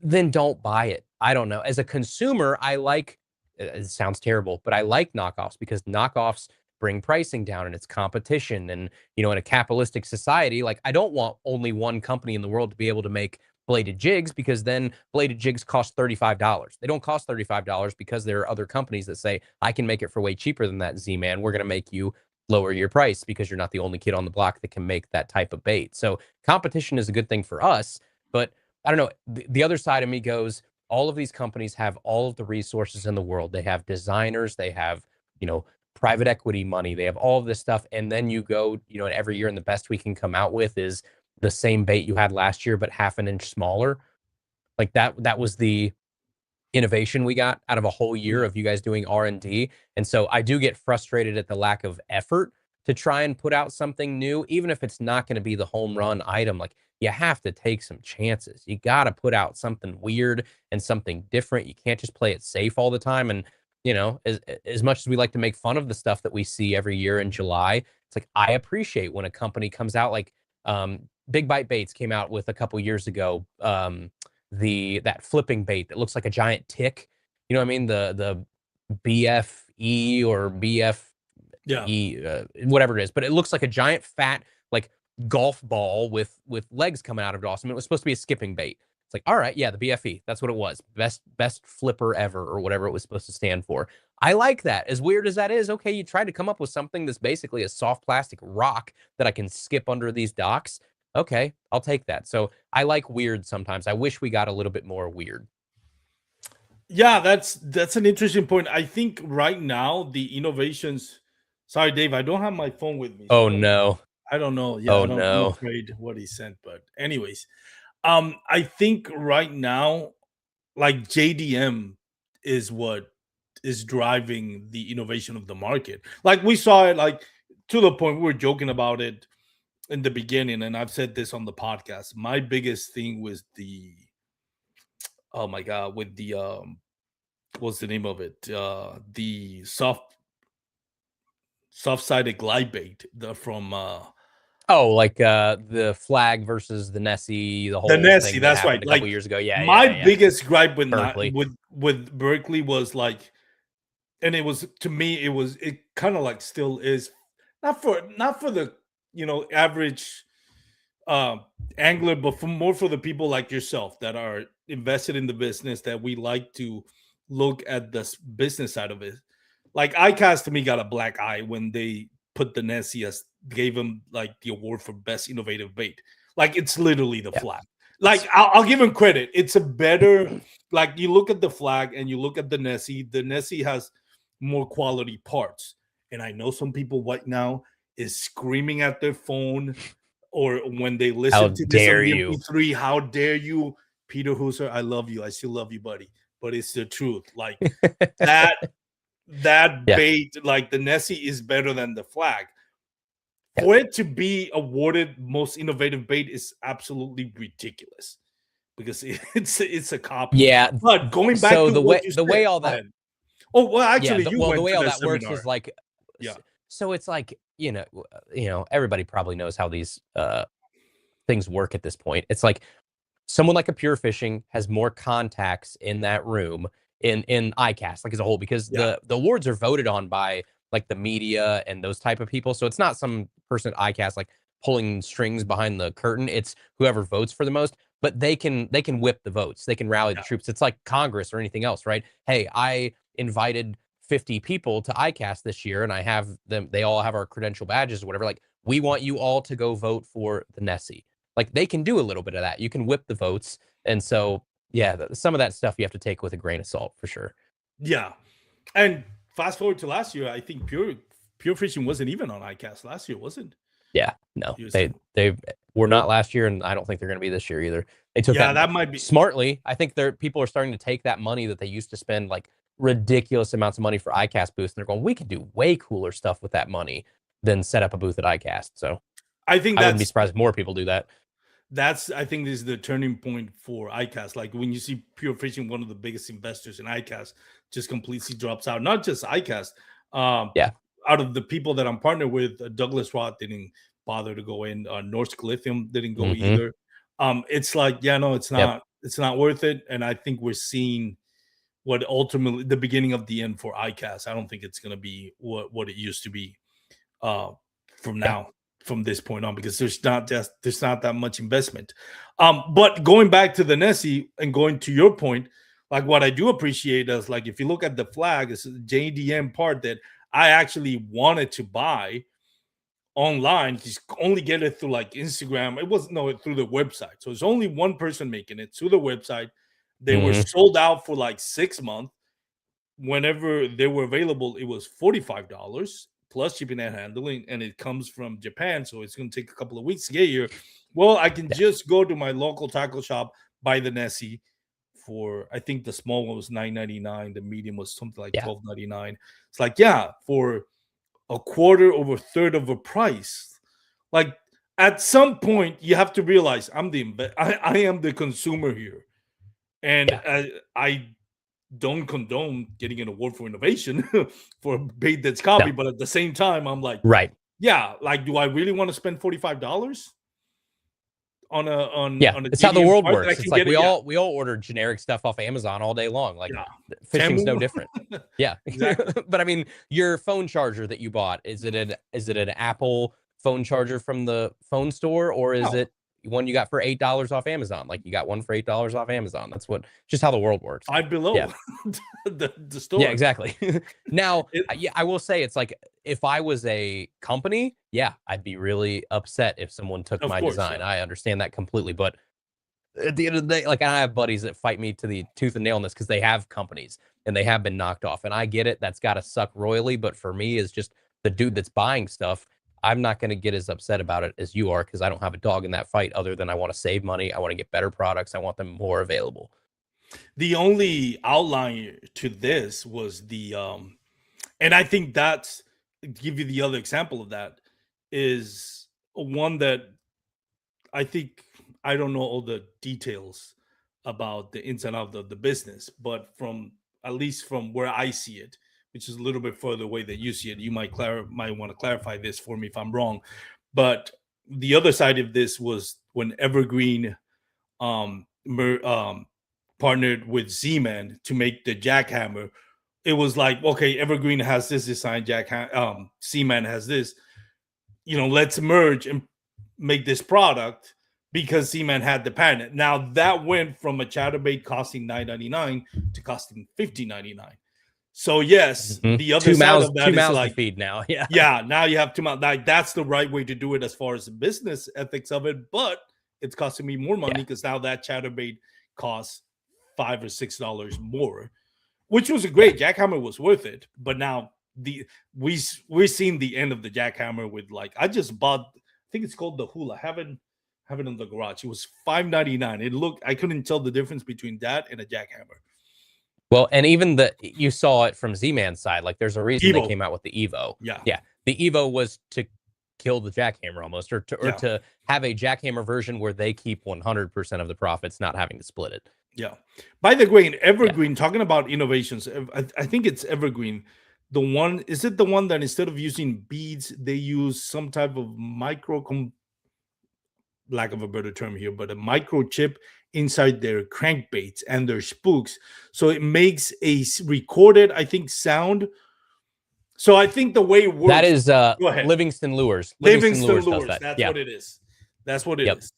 then don't buy it. I don't know. As a consumer, it sounds terrible, but I like knockoffs because knockoffs bring pricing down and it's competition. And, in a capitalistic society, like I don't want only one company in the world to be able to make bladed jigs, because then bladed jigs cost $35. They don't cost $35 because there are other companies that say, I can make it for way cheaper than that, Z-Man. We're going to make you lower your price because you're not the only kid on the block that can make that type of bait. So competition is a good thing for us, but I don't know. The other side of me goes, all of these companies have all of the resources in the world. They have designers, they have, private equity money, they have all of this stuff. And then you go, and every year and the best we can come out with is the same bait you had last year, but half an inch smaller. Like that was the innovation we got out of a whole year of you guys doing R&D. And so I do get frustrated at the lack of effort to try and put out something new, even if it's not going to be the home run item. Like you have to take some chances. You got to put out something weird and something different. You can't just play it safe all the time. And, as much as we like to make fun of the stuff that we see every year in July, it's like, I appreciate when a company comes out like Big Bite Baits came out with a couple years ago, that flipping bait that looks like a giant tick. You know what I mean? The BFE or BFE, whatever it is, but it looks like a giant fat like golf ball with legs coming out of it. Awesome. It was supposed to be a skipping bait. It's like, all right, yeah, the BFE, that's what it was. Best flipper ever, or whatever it was supposed to stand for. I like that. As weird as that is, okay, you tried to come up with something that's basically a soft plastic rock that I can skip under these docks. Okay, I'll take that. So I like weird sometimes. I wish we got a little bit more weird. Yeah, that's an interesting point. I think right now the innovations. Sorry, Dave, I don't have my phone with me. So no. I don't know. Yeah, oh no. I'm afraid what he sent. But anyways, I think right now, like JDM is what is driving the innovation of the market. Like we saw it, like to the point we were joking about it in the beginning, and I've said this on the podcast. My biggest thing was the oh my god, with the what's the name of it? The soft-sided glide bait from Oh, like the flag versus the Nessie, the the whole Nessie. thing that That's right. happened a couple Like years ago. Yeah, my yeah, yeah. biggest gripe with not Berkeley. with Berkeley was like, and it was to me, it kind of like still is not for the average uh, angler, but more for the people like yourself that are invested in the business, that we like to look at the business side of it. Like ICAST to me got a black eye when they put the Nessie as gave him like the award for best innovative bait. Like it's literally the Yeah. flag. Like I'll give him credit. It's a better like you look at the flag and you look at the Nessie. The Nessie has more quality parts, and I know some people right now is screaming at their phone or when they How listen to this on dare the you? MP3, how dare you, Peter Hooser? I love you. I still love you, buddy. But it's the truth. Like that Yeah. bait, like the Nessie is better than the flag. For it to be awarded most innovative bait is absolutely ridiculous because it's a copy. Yeah. But going back So to what you the said, way all go that ahead. Oh well, yeah, actually, you the went way to all the that works seminar. is like Yeah, so it's like, everybody probably knows how these things work at this point. It's like someone like a Pure Fishing has more contacts in that room in ICAST like as a whole because yeah, the awards are voted on by like the media and those type of people. So it's not some person at ICAST like pulling strings behind the curtain. It's whoever votes for the most, but they can whip the votes. They can rally the yeah, troops. It's like Congress or anything else, right? Hey, I invited 50 people to ICAST this year and I have them, they all have our credential badges or whatever. Like, we want you all to go vote for the Nessie. Like, they can do a little bit of that. You can whip the votes. And so, yeah, some of that stuff you have to take with a grain of salt for sure. yeah. And fast forward to last year, I think Pure Fishing wasn't even on ICAST last year, was it? Yeah, no, It was- they were not last year, and I don't think they're going to be this year either. They took yeah, that that might be. smartly. I think people are starting to take that money that they used to spend like ridiculous amounts of money for ICAST booths, and they're going, we could do way cooler stuff with that money than set up a booth at ICAST. So I think I wouldn't be that's surprised if more people do that. I think this is the turning point for ICAST. Like when you see Pure Fishing, one of the biggest investors in ICAST, just completely drops out. Not just ICAST. Yeah. Out of the people that I'm partnered with, Douglas Roth didn't bother to go in. Norsk Lithium didn't go either. It's like, yeah, no, it's Yep. not worth it. And I think we're seeing what ultimately the beginning of the end for ICAST. I don't think it's going to be what it used to be from now, from this point on, because there's not that much investment. But going back to the Nessie and going to your point, like what I do appreciate is like if you look at the flag, it's a JDM part that I actually wanted to buy online. Just only get it through like Instagram. It wasn't through the website. So it's only one person making it through the website. They were sold out for like 6 months. Whenever they were available, it was $45 plus shipping and handling, and it comes from Japan, so it's going to take a couple of weeks to get here. Well, I can just go to my local tackle shop, buy the Nessie for, I think the small one was $9.99, the medium was something like $12.99. It's like, yeah, for a quarter over a third of a price. Like at some point, you have to realize I am the consumer here, and I don't condone getting an award for innovation for a bait that's copied, but at the same time, I'm like, right. Yeah, like, do I really want to spend $45 on a It's how the JDM world part that I works. can It's like get we it? Yeah, all order generic stuff off Amazon all day long. Like fishing's Temu. no different. Yeah, Exactly. but I mean, your phone charger that you bought, is it an Apple phone charger from the phone store, or is No, it one you got for $8 off Amazon? Like you got one for $8 off Amazon. That's just how the world works. Five Yeah. Below the store. Yeah, exactly. Now, It- yeah, I will say it's like if I was a company, yeah, I'd be really upset if someone took Of my course, design. yeah. I understand that completely, but at the end of the day, like I have buddies that fight me to the tooth and nail on this because they have companies and they have been knocked off. And I get it, that's got to suck royally. But for me, as just the dude that's buying stuff, I'm not going to get as upset about it as you are because I don't have a dog in that fight other than I want to save money. I want to get better products. I want them more available. The only outlier to this was and I think that's give you the other example of that is one that I think I don't know all the details about the ins and outs of the business, but from at least from where I see it, which is a little bit further away than you see it, you might want to clarify this for me if I'm wrong. But the other side of this was when Evergreen partnered with Z-Man to make the jackhammer. It was like, okay, Evergreen has this design, Z-Man has this. Let's merge and make this product because Z-Man had the patent. Now that went from a chatterbait costing $9.99 to costing $15.99. So yes, the other side of that is like to feed now. Yeah. Yeah, now you have 2 mouths. Like that's the right way to do it as far as the business ethics of it, but it's costing me more money because now that chatterbait costs $5 or $6 more, which was a great jackhammer was worth it. But now we're seeing the end of the jackhammer with like I just bought. I think it's called the Hula. Have it in the garage. It was $5.99. It looked I couldn't tell the difference between that and a jackhammer. Well, and even you saw it from Z-Man's side. Like, there's a reason Evo. they came out with the Evo. Yeah. The Evo was to kill the jackhammer almost, or to have a jackhammer version where they keep 100% of the profits, not having to split it. Yeah. By the way, in Evergreen, talking about innovations, I think it's Evergreen. Is it the one that instead of using beads, they use some type of lack of a better term here, but a microchip inside their crankbaits and their spooks. So it makes a recorded, I think, sound. So I think the way it works. That is Go ahead. Livingston Lures. Livingston Lures. That's what it is. That's what it is.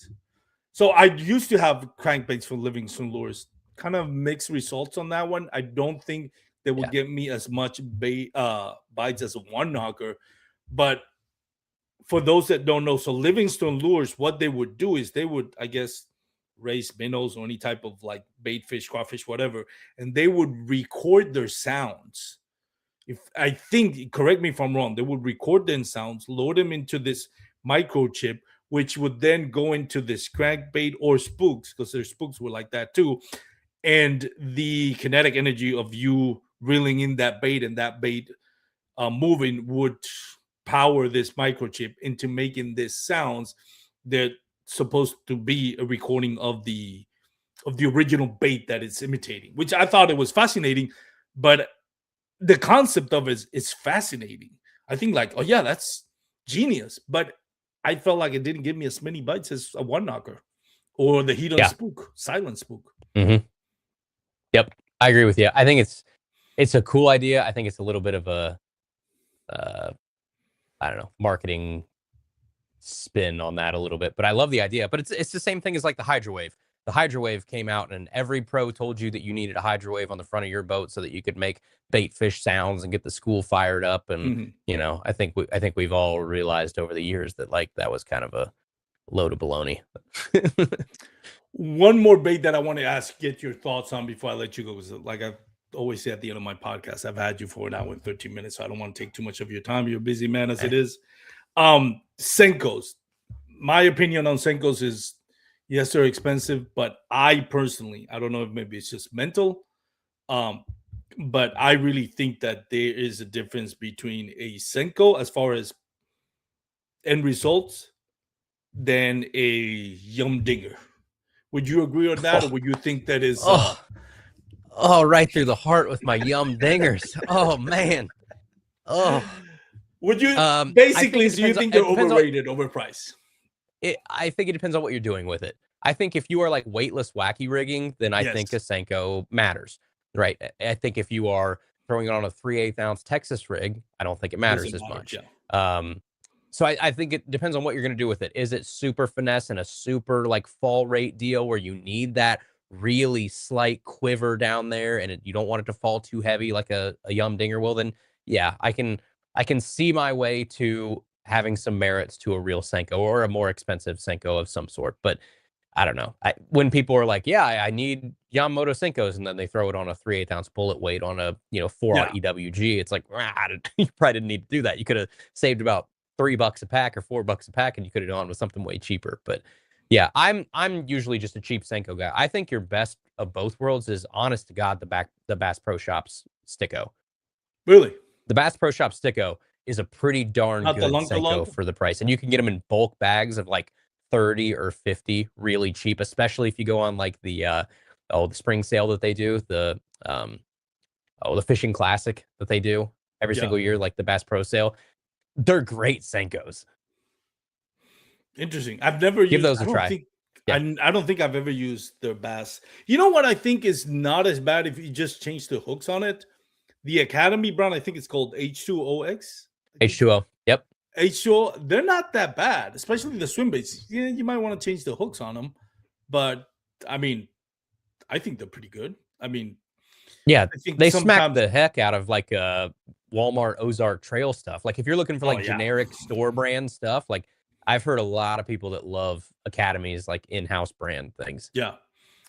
So I used to have crankbaits for Livingston Lures. Kind of mixed results on that one. I don't think they will get me as much bites as a one knocker. But for those that don't know, so Livingston Lures, what they would do is they would, I guess, raise minnows or any type of like bait fish, crawfish, whatever, and they would record their sounds. If I think, correct me if I'm wrong, they would record their sounds, load them into this microchip, which would then go into this crankbait or spooks, because their spooks were like that too. And the kinetic energy of you reeling in that bait and that bait moving would power this microchip into making these sounds that supposed to be a recording of the original bait that it's imitating, which I thought it was fascinating. But the concept of it is fascinating. I think like, oh yeah, that's genius. But I felt like it didn't give me as many bites as a one knocker or the heat on spook, silent spook. Mm-hmm. Yep, I agree with you. I think it's a cool idea. I think it's a little bit of a I don't know, marketing spin on that a little bit, but I love the idea. But it's the same thing as like the Hydrowave. The Hydrowave came out and every pro told you that you needed a Hydrowave on the front of your boat so that you could make bait fish sounds and get the school fired up. And I think we've all realized over the years that like that was kind of a load of baloney. One more bait that I want to get your thoughts on before I let you go, because like I always say at the end of my podcast, I've had you for an hour and 13 minutes, so I don't want to take too much of your time. You're a busy man as it is. Senkos. My opinion on Senkos is, yes, they're expensive, but I personally, I don't know if maybe it's just mental, but I really think that there is a difference between a Senko as far as end results than a Yum Dinger. Would you agree on that, or would you think that is... right through the heart with my Yum Dingers. Oh, man. Oh. Would you... basically, do you think they're overrated, overpriced? I think it depends on what you're doing with it. I think if you are like weightless wacky rigging, then I think a Senko matters, right? I think if you are throwing it on a 3/8 ounce Texas rig, I don't think it matters as much. Yeah. So I think it depends on what you're going to do with it. Is it super finesse and a super like fall rate deal where you need that really slight quiver down there and you don't want it to fall too heavy like a Yum Dinger will? Then yeah, I can see my way to having some merits to a real Senko or a more expensive Senko of some sort. But I don't know. When people are like, yeah, I need Yamamoto Senkos, and then they throw it on a 3/8 ounce bullet weight on a 4-aught EWG, it's like, you probably didn't need to do that. You could have saved about $3 a pack or $4 a pack, and you could have gone with something way cheaper. But Yeah, I'm usually just a cheap Senko guy. I think your best of both worlds is, honest to God, the Bass Pro Shops Sticko. Really? The Bass Pro Shop Sticko is a pretty darn Not the good Lunka Senko Lunk? for the price, and you can get them in bulk bags of like 30 or 50, really cheap, especially if you go on like the spring sale that they do, the fishing classic that they do every Yeah. single year, like the Bass Pro sale. They're great Senkos. Interesting. I've never Give used. those a try. Yeah. I don't think I've ever used their bass. You know what I think is not as bad if you just change the hooks on it. The Academy brand, I think it's called H2OX. I think H2O. Yep. H2O. They're not that bad, especially the swim baits. Yeah, you might want to change the hooks on them, but I mean, I think they're pretty good. I mean, Yeah, I think they smack sometimes. the heck out of like Walmart Ozark Trail stuff. Like if you're looking for Oh like yeah, generic store brand stuff, like I've heard a lot of people that love Academy's like in-house brand things. yeah.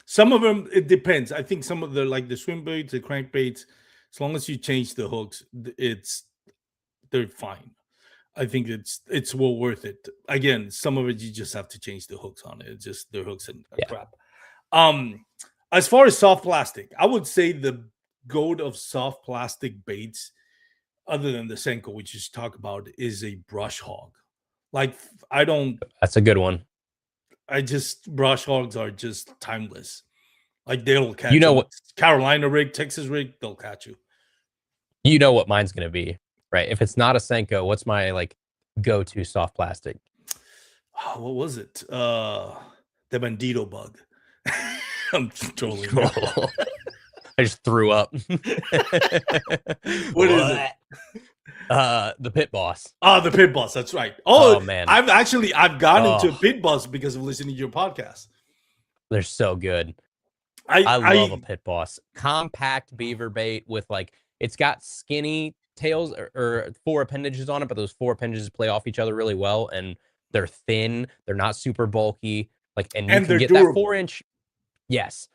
Some of them it depends. I think some of the like the swim baits, the crankbaits, as long as you change the hooks, it's they're fine. I think it's well worth it. Again, some of it you just have to change the hooks on it. It's just the hooks and Yeah. crap. Um, as far as soft plastic, I would say the goat of soft plastic baits, other than the Senko, which you just talked about, is a brush hog. Like I don't, That's a good one. I just brush hogs are just timeless. Like they'll You catch know you. what Carolina rig, Texas rig, they'll catch you. you know what mine's gonna be, right? If it's not a Senko, what's my like go-to soft plastic? Oh, what was it? The bandito bug. I'm trolling you. I just threw up. What is it? The Pit Boss. Oh, the pit boss. That's right. Oh Oh, man. I've gotten into a Oh, pit boss because of listening to your podcast. they're so good. I I love a I Pit Boss. Compact beaver bait with like it's got skinny tails or four appendages on it, but those four appendages play off each other really well, and they're thin. They're not super bulky. Like, and you and can they're get that durable. 4 inch. Yes,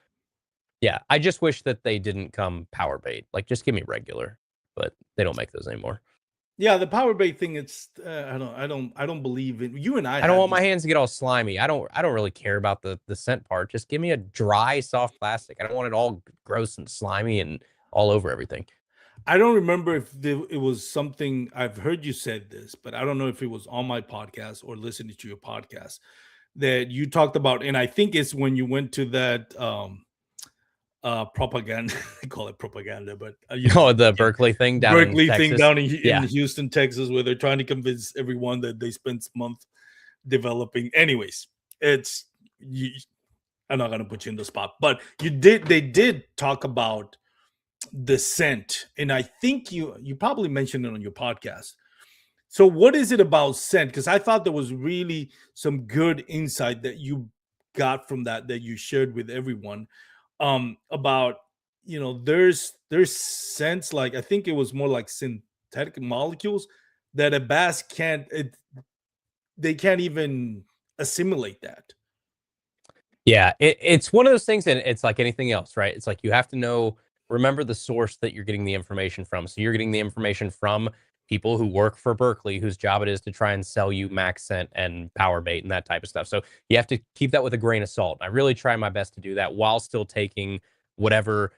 yeah. I just wish that they didn't come power bait. Like, just give me regular, but they don't make those anymore. Yeah, the power bait thing. It's I don't believe in. You and I I don't had want this. my hands to get all slimy. I don't really care about the scent part. Just give me a dry, soft plastic. I don't want it all gross and slimy and all over everything. I don't remember if it was something I've heard you said this, but I don't know if it was on my podcast or listening to your podcast that you talked about. And I think it's when you went to that propaganda. I call it propaganda, but Oh, the Berkeley thing down in Berkeley thing Texas. down in Yeah. Houston, Texas, where they're trying to convince everyone that they spent a month developing. Anyways, it's you, I'm not gonna put you in the spot, but they did talk about the scent, and I think you probably mentioned it on your podcast. So what is it about scent? Because I thought there was really some good insight that you got from that you shared with everyone about there's scents, like I think it was more like synthetic molecules that a bass they can't even assimilate that. Yeah, it's one of those things that it's like anything else, right? It's like you have to remember the source that you're getting the information from. So you're getting the information from people who work for Berkeley, whose job it is to try and sell you max scent and power bait and that type of stuff. So you have to keep that with a grain of salt. I really try my best to do that while still taking whatever,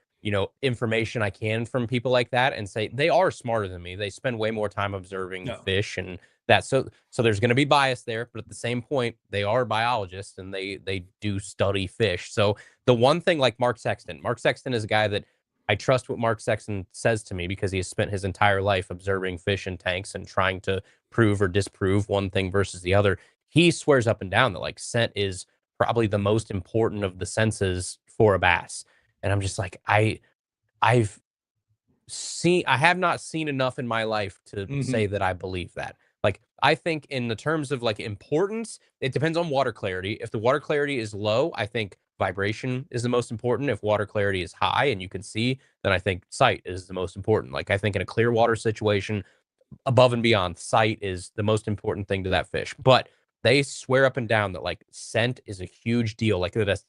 information I can from people like that and say they are smarter than me. They spend way more time observing No. fish and that. So there's going to be bias there, but at the same point, they are biologists and they do study fish. So the one thing, like Mark Sexton is a guy that I trust what Mark Sexton says to me because he has spent his entire life observing fish in tanks and trying to prove or disprove one thing versus the other. He swears up and down that like scent is probably the most important of the senses for a bass. And I'm just like, I've I have not seen enough in my life to say Mhm. that I believe that. Like, I think in the terms of like importance, it depends on water clarity. If the water clarity is low, I think vibration is the most important. If water clarity is high and you can see, then I think sight is the most important. Like, I think in a clear water situation, above and beyond, sight is the most important thing to that fish. But they swear up and down that like scent is a huge deal. Like that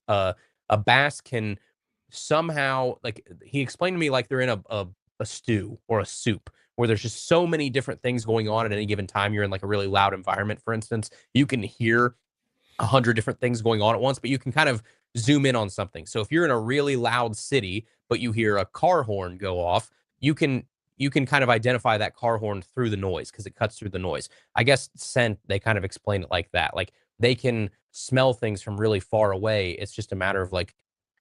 a bass can somehow, like he explained to me, like they're in a stew or a soup where there's just so many different things going on at any given time. You're in like a really loud environment, for instance, you can hear 100 different things going on at once, but you can kind of zoom in on something. So if you're in a really loud city, but you hear a car horn go off, you can you can kind of identify that car horn through the noise because it cuts through the noise. I guess scent, they kind of explain it like that. Like they can smell things from really far away. It's just a matter of like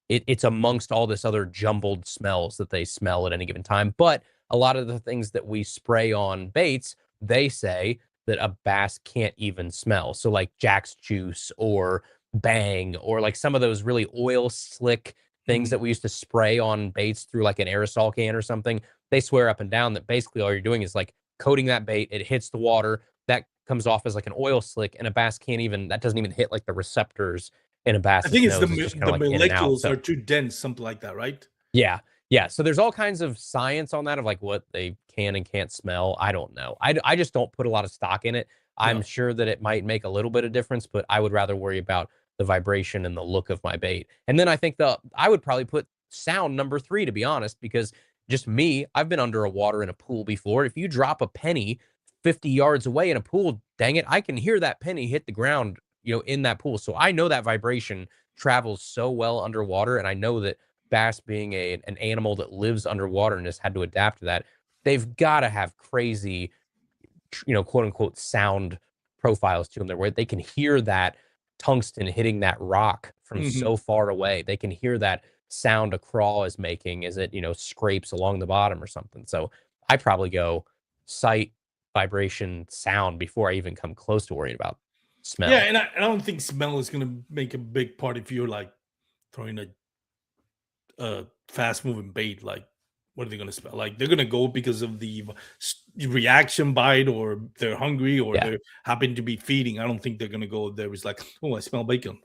it's amongst all this other jumbled smells that they smell at any given time. But a lot of the things that we spray on baits, they say that a bass can't even smell. So like Jack's juice or Bang or like some of those really oil slick things Mhm. that we used to spray on baits through like an aerosol can or something. They swear up and down that basically all you're doing is like coating that bait. It hits the water. That comes off as like an oil slick, and a bass can't even, that doesn't even hit like the receptors in a I bass's think it's nose. It's just kind the of like in and out. molecules So are too dense, something like that, right? yeah. Yeah. So there's all kinds of science on that of like what they can and can't smell. I don't know. I just don't put a lot of stock in it. I'm No. sure that it might make a little bit of difference, but I would rather worry about the vibration and the look of my bait. And then I think I would probably put sound number 3, to be honest, because just me, I've been under a water in a pool before. If you drop a penny 50 yards away in a pool, dang it, I can hear that penny hit the ground, in that pool. So I know that vibration travels so well underwater, and I know that bass being an animal that lives underwater and has had to adapt to that, they've got to have crazy, quote unquote sound profiles to them there where they can hear that tungsten hitting that rock from Mhm. so far away. They can hear that sound a craw is making as it, scrapes along the bottom or something. So I probably go sight, vibration, sound before I even come close to worrying about Yeah, smell. and I don't think smell is gonna make a big part if you're like throwing a fast moving bait. Like, what are they gonna smell? Like, they're gonna go because of the reaction bite, or they're hungry, or Yeah. they happen to be feeding. I don't think they're gonna go there. It's like, oh, I smell bacon.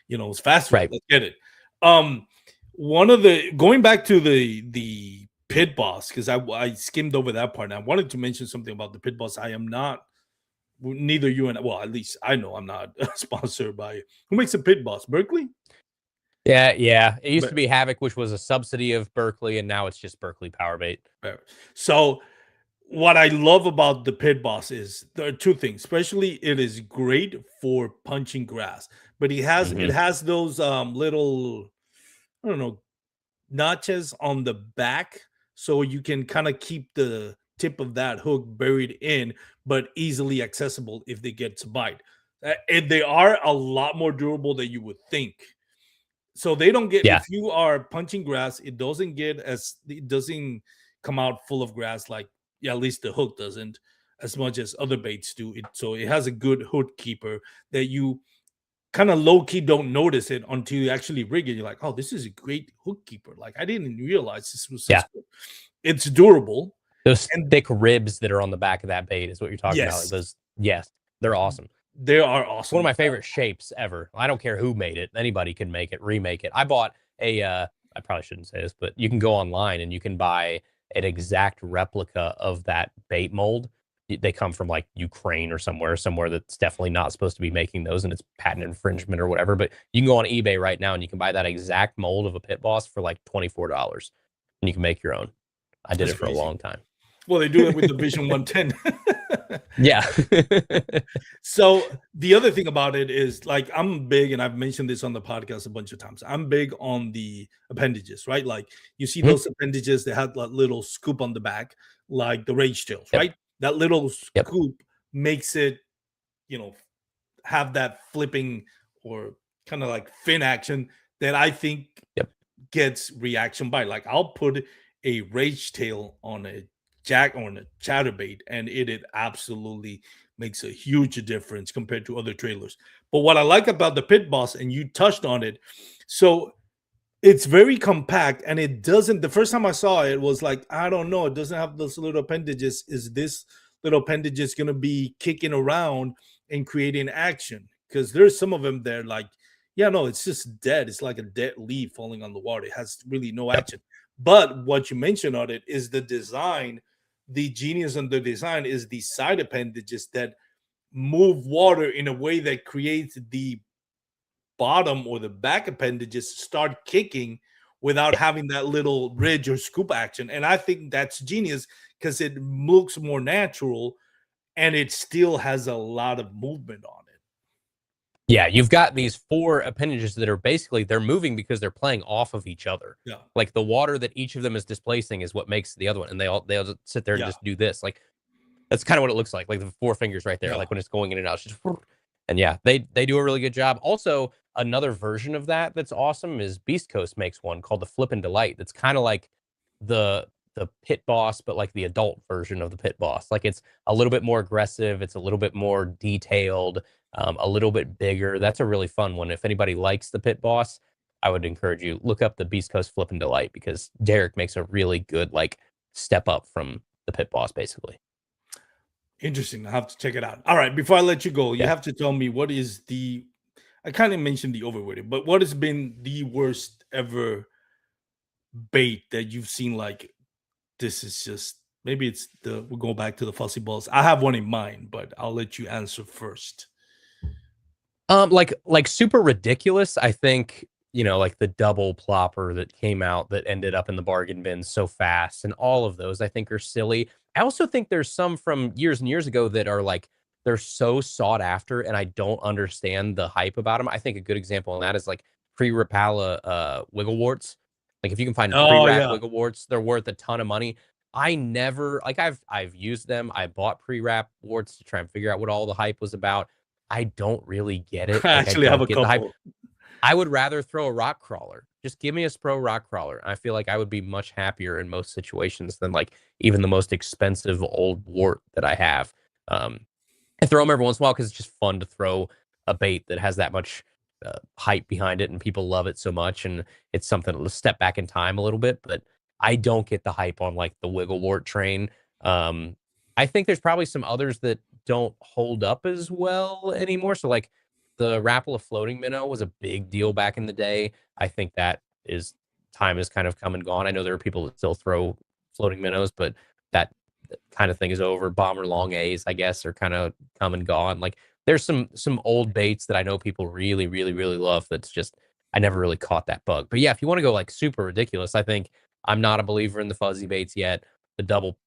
It's fast food. Right. Let's get it. Um, one of the going back to the pit boss, because I skimmed over that part. And I wanted to mention something about the pit boss. I am not, neither you and, well, at least I know I'm not sponsored by, who makes a pit boss? Berkeley. Yeah, yeah. It used to But be Havoc, which was a subsidy of Berkeley, and now it's just Berkeley Power Bait. so what I love about the pit boss is there are two things. Especially, it is great for punching grass, but it Mhm. has those little, I don't know, notches on the back, so you can kind of keep the tip of that hook buried in, but easily accessible if they get to bite. And they are a lot more durable than you would think. So they don't get, Yeah, if you are punching grass, it doesn't come out full of grass, like, yeah, at least the hook doesn't, as much as other baits do. So it has a good hook keeper that you kind of low key don't notice it until you actually rig it. You're like, oh, this is a great hook keeper. Like, I didn't realize this was yeah. such good. It's durable. Those And thick ribs that are on the back of that bait is what you're talking about. Like yes, those, yes, they're awesome. they are One of awesome. my favorite shapes ever. I don't care who made it. Anybody can make it, remake it. I bought I probably shouldn't say this, but you can go online and you can buy an exact replica of that bait mold. They come from like Ukraine or somewhere that's definitely not supposed to be making those, and it's patent infringement or whatever. But you can go on eBay right now and you can buy that exact mold of a pit boss for like $24, and you can make your own. I did That's it for a crazy. long time. Well, they do that with the Vision 110. Yeah. So the other thing about it is, like, I'm big, and I've mentioned this on the podcast a bunch of times. I'm big on the appendages, right? Like, you see Mhm. those appendages that have that little scoop on the back, like the rage tails, Yep. right? That little Yep. scoop makes it, you know, have that flipping or kind of like fin action that I think Yep. gets reaction bite. Like, I'll put a rage tail on a jack on a chatterbait, and it absolutely makes a huge difference compared to other trailers. But what I like about the pit boss, and you touched on it, so it's very compact, and it doesn't, the first time I saw it was like, I don't know, it doesn't have those little appendages. Is this little appendages going to be kicking around and creating action? Because there's some of them there, like, yeah, no, it's just dead. It's like a dead leaf falling on the water. It has really no Yep. action. But what you mentioned on it is the design. The genius on the design is the side appendages that move water in a way that creates the bottom or the back appendages start kicking without Yeah. having that little ridge or scoop action. And I think that's genius because it looks more natural, and it still has a lot of movement on it. Yeah, you've got these 4 appendages that are basically they're moving because they're playing off of each other. Yeah. Like, the water that each of them is displacing is what makes the other one, and they all just sit there and Yeah. just do this, like, that's kinda what it looks like the 4 fingers right there, Yeah. like, when it's going in and out, it's just and yeah, they do a really good job. Also, another version of that that's awesome is Beast Coast makes one called the Flippin' Delight that's kinda like the the Pit Boss, but, like, the adult version of the Pit Boss. Like, it's a little bit more aggressive, it's a little bit more detailed, a little bit bigger. That's a really fun one. If anybody likes the Pit Boss, I would encourage you look up the Beast Coast Flippin' Delight because Derek makes a really good, like, step up from the Pit Boss, basically. Interesting. I have to check it out. All right. Before I let you go, you Yeah. have to tell me what is the. I kind of mentioned the overrated, but what has been the worst ever bait that you've seen? Like, this is just maybe it's the. We'll go back to the fuzzy balls. I have one in mind, but I'll let you answer first. Like super ridiculous. I think, like the double plopper that came out that ended up in the bargain bin so fast, and all of those I think are silly. I also think there's some from years and years ago that are like they're so sought after, and I don't understand the hype about them. I think a good example on that is like pre-Rapala wiggle warts. Like if you can find Oh pre-wrapped yeah, wiggle warts, they're worth a ton of money. I never like I've used them. I bought pre-wrapped warts to try and figure out what all the hype was about. I don't really get it. I Like, I actually have don't a get the hype. couple. I would rather throw a rock crawler. Just give me a Spro rock crawler. I feel like I would be much happier in most situations than like even the most expensive old wart that I have. Um, I throw them every once in a while because it's just fun to throw a bait that has that much hype behind it and people love it so much. And it's something to step back in time a little bit. But I don't get the hype on like the Wigglewort train. Um, I think there's probably some others that don't hold up as well anymore. So like the Rapala floating minnow was a big deal back in the day. I think that is time has kind of come and gone. I know there are people that still throw floating minnows, but that kind of thing is over. Bomber long A's, I guess, are kind of come and gone. Like there's some old baits that I know people really, really, really love. That's just I never really caught that bug. But yeah, if you want to go like super ridiculous, I think I'm not a believer in the fuzzy baits yet. The double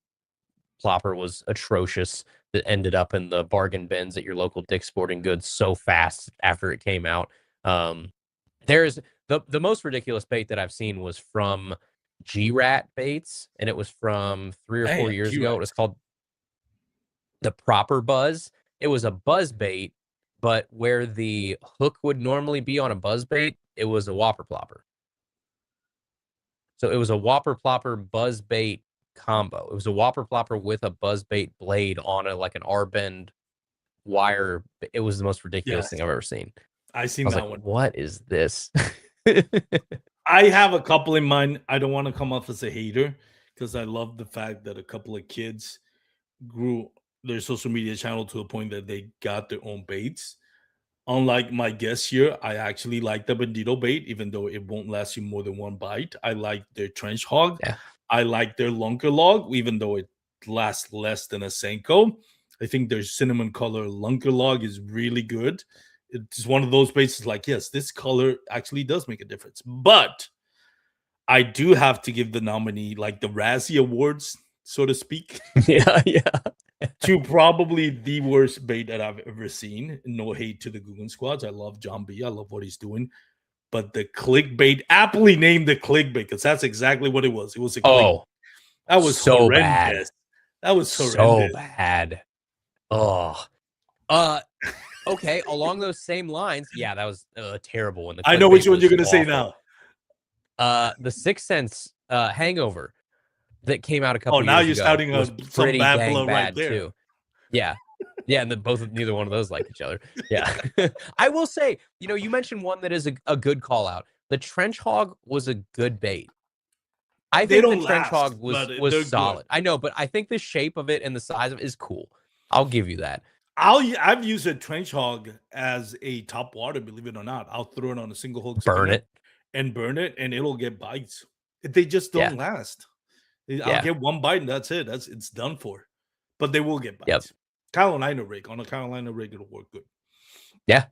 plopper was atrocious. That ended up in the bargain bins at your local Dick's Sporting Goods so fast after it came out. Um, there's the most ridiculous bait that I've seen was from G-Rat baits, and it was from 3 or 4 Damn, years ago. It was G-Rex. called the Proper Buzz. It was a buzz bait, but where the hook would normally be on a buzz bait, it was a whopper plopper. So it was a whopper plopper buzz bait combo. It was a whopper plopper with a buzz bait blade on a like an R bend wire. It was the most ridiculous Yes, thing I've ever seen. I I seen was like, that one. what is this? I have a couple in mind. I don't want to come off as a hater because I love the fact that a couple of kids grew their social media channel to a point that they got their own baits. Unlike my guest here, I actually like the bandito bait, even though it won't last you more than one bite. I like their trench hog. Yeah. I like their lunker log, even though it lasts less than a Senko. I think their cinnamon color lunker log is really good. It's one of those baits like, yes, this color actually does make a difference. But I do have to give the nominee like the Razzie Awards, so to speak, Yeah, yeah. to probably the worst bait that I've ever seen. No hate to the Guggen Squads. I love John B. I love what he's doing. But the clickbait, aptly named the clickbait, because that's exactly what it was. It was a click. Oh, That was so bad. horrendous. That was So horrendous. bad. Oh. Uh okay, along those same lines, yeah, that was a terrible one. The I know which clickbait one you're was gonna say awful. now. The Sixth Sense hangover that came out a Oh, couple now years you're ago starting was some pretty bad dang blood right bad there. too. Yeah. Yeah, and then neither one of those liked each other. Yeah. I will say, you mentioned one that is a good call out. The trench hog was a good bait. I They think the don't trench last, hog but was they're good. solid. I know, but I think the shape of it and the size of it is cool. I'll give you that. I've used a trench hog as a top water, believe it or not. I'll throw it on a single hook Burn spinner it. and burn it, and it'll get bites. They just Yeah. don't last. I'll Yeah. get one bite and that's it. It's done for. But they will get Yep. bites. Carolina rig on a Carolina rig, it'll work good. Yeah.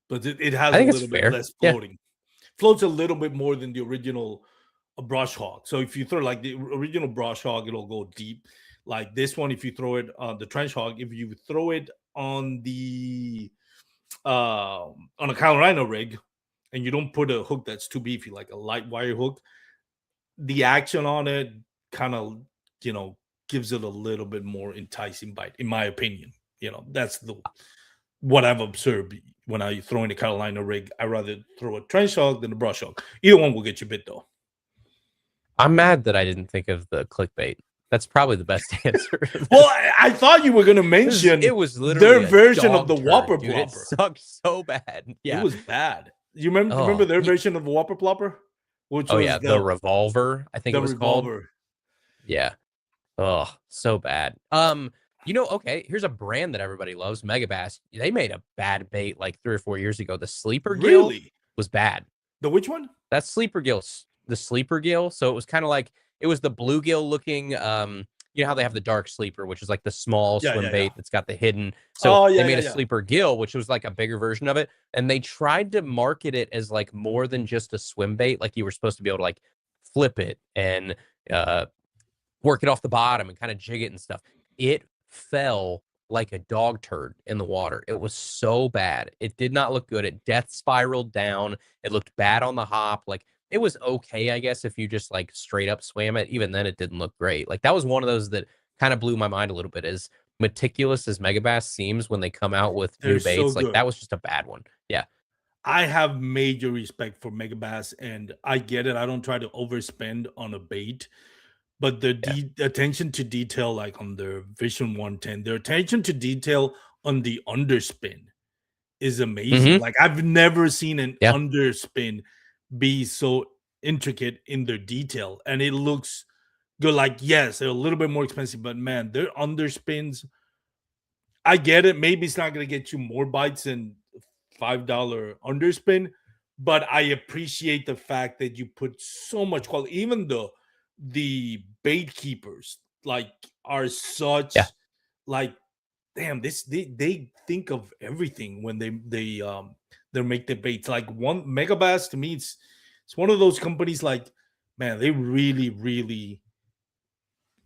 But it has I a think it's little bit fair. less Yeah. floating. Floats a little bit more than the original brush hog. So if you throw like the original brush hog, it'll go deep. Like this one, if you throw it on the trench hog, if you throw it on the on a Carolina rig, and you don't put a hook that's too beefy, like a light wire hook, the action on it kind of, gives it a little bit more enticing bite, in my opinion. That's the what I've observed when I throw in a Carolina rig. I rather throw a trench hog than a brush hog. Either one will get you bit though. I'm mad that I didn't think of the clickbait. That's probably the best answer. Well, I thought you were going to mention it was their literally a version of dog the turd, Whopper dude. It Plopper. sucked so bad. It Yeah. was bad. You remember Oh, their version of the Whopper Plopper, which oh was yeah, the revolver, I think the it was called. revolver. Yeah. Oh, so bad. Okay, here's a brand that everybody loves, Megabass. They made a bad bait like 3 or 4 years ago. The sleeper gill Really? was bad. The which one? That's sleeper gill, the sleeper gill. So it was kind of like it was the bluegill looking. You know how they have the dark sleeper, which is like the small Yeah, swim yeah, bait yeah. that's got the hidden. So Oh, they yeah, made yeah, a yeah. sleeper gill, which was like a bigger version of it, and they tried to market it as like more than just a swim bait. Like you were supposed to be able to like flip it and uh, work it off the bottom and kind of jig it and stuff. It fell like a dog turd in the water. It was so bad. It did not look good. It death spiraled down. It looked bad on the hop. Like it was okay, I guess, if you just like straight up swam it. Even then, it didn't look great. Like that was one of those that kind of blew my mind a little bit. As meticulous as Megabass seems when they come out with They're new so baits, like good. that was just a bad one. Yeah. I have major respect for Megabass, and I get it. I don't try to overspend on a bait, but the Yeah. attention to detail, like on their Vision 110, their attention to detail on the underspin is amazing. Mm-hmm. Like I've never seen an Yeah. underspin be so intricate in their detail, and it looks good. Like yes, they're a little bit more expensive, but man, their underspins. I get it. Maybe it's not going to get you more bites than $5 underspin, but I appreciate the fact that you put so much quality. Even the bait keepers like are Yeah. such like damn this they think of everything when they make the baits. Like one Megabass to me, it's one of those companies like man, they really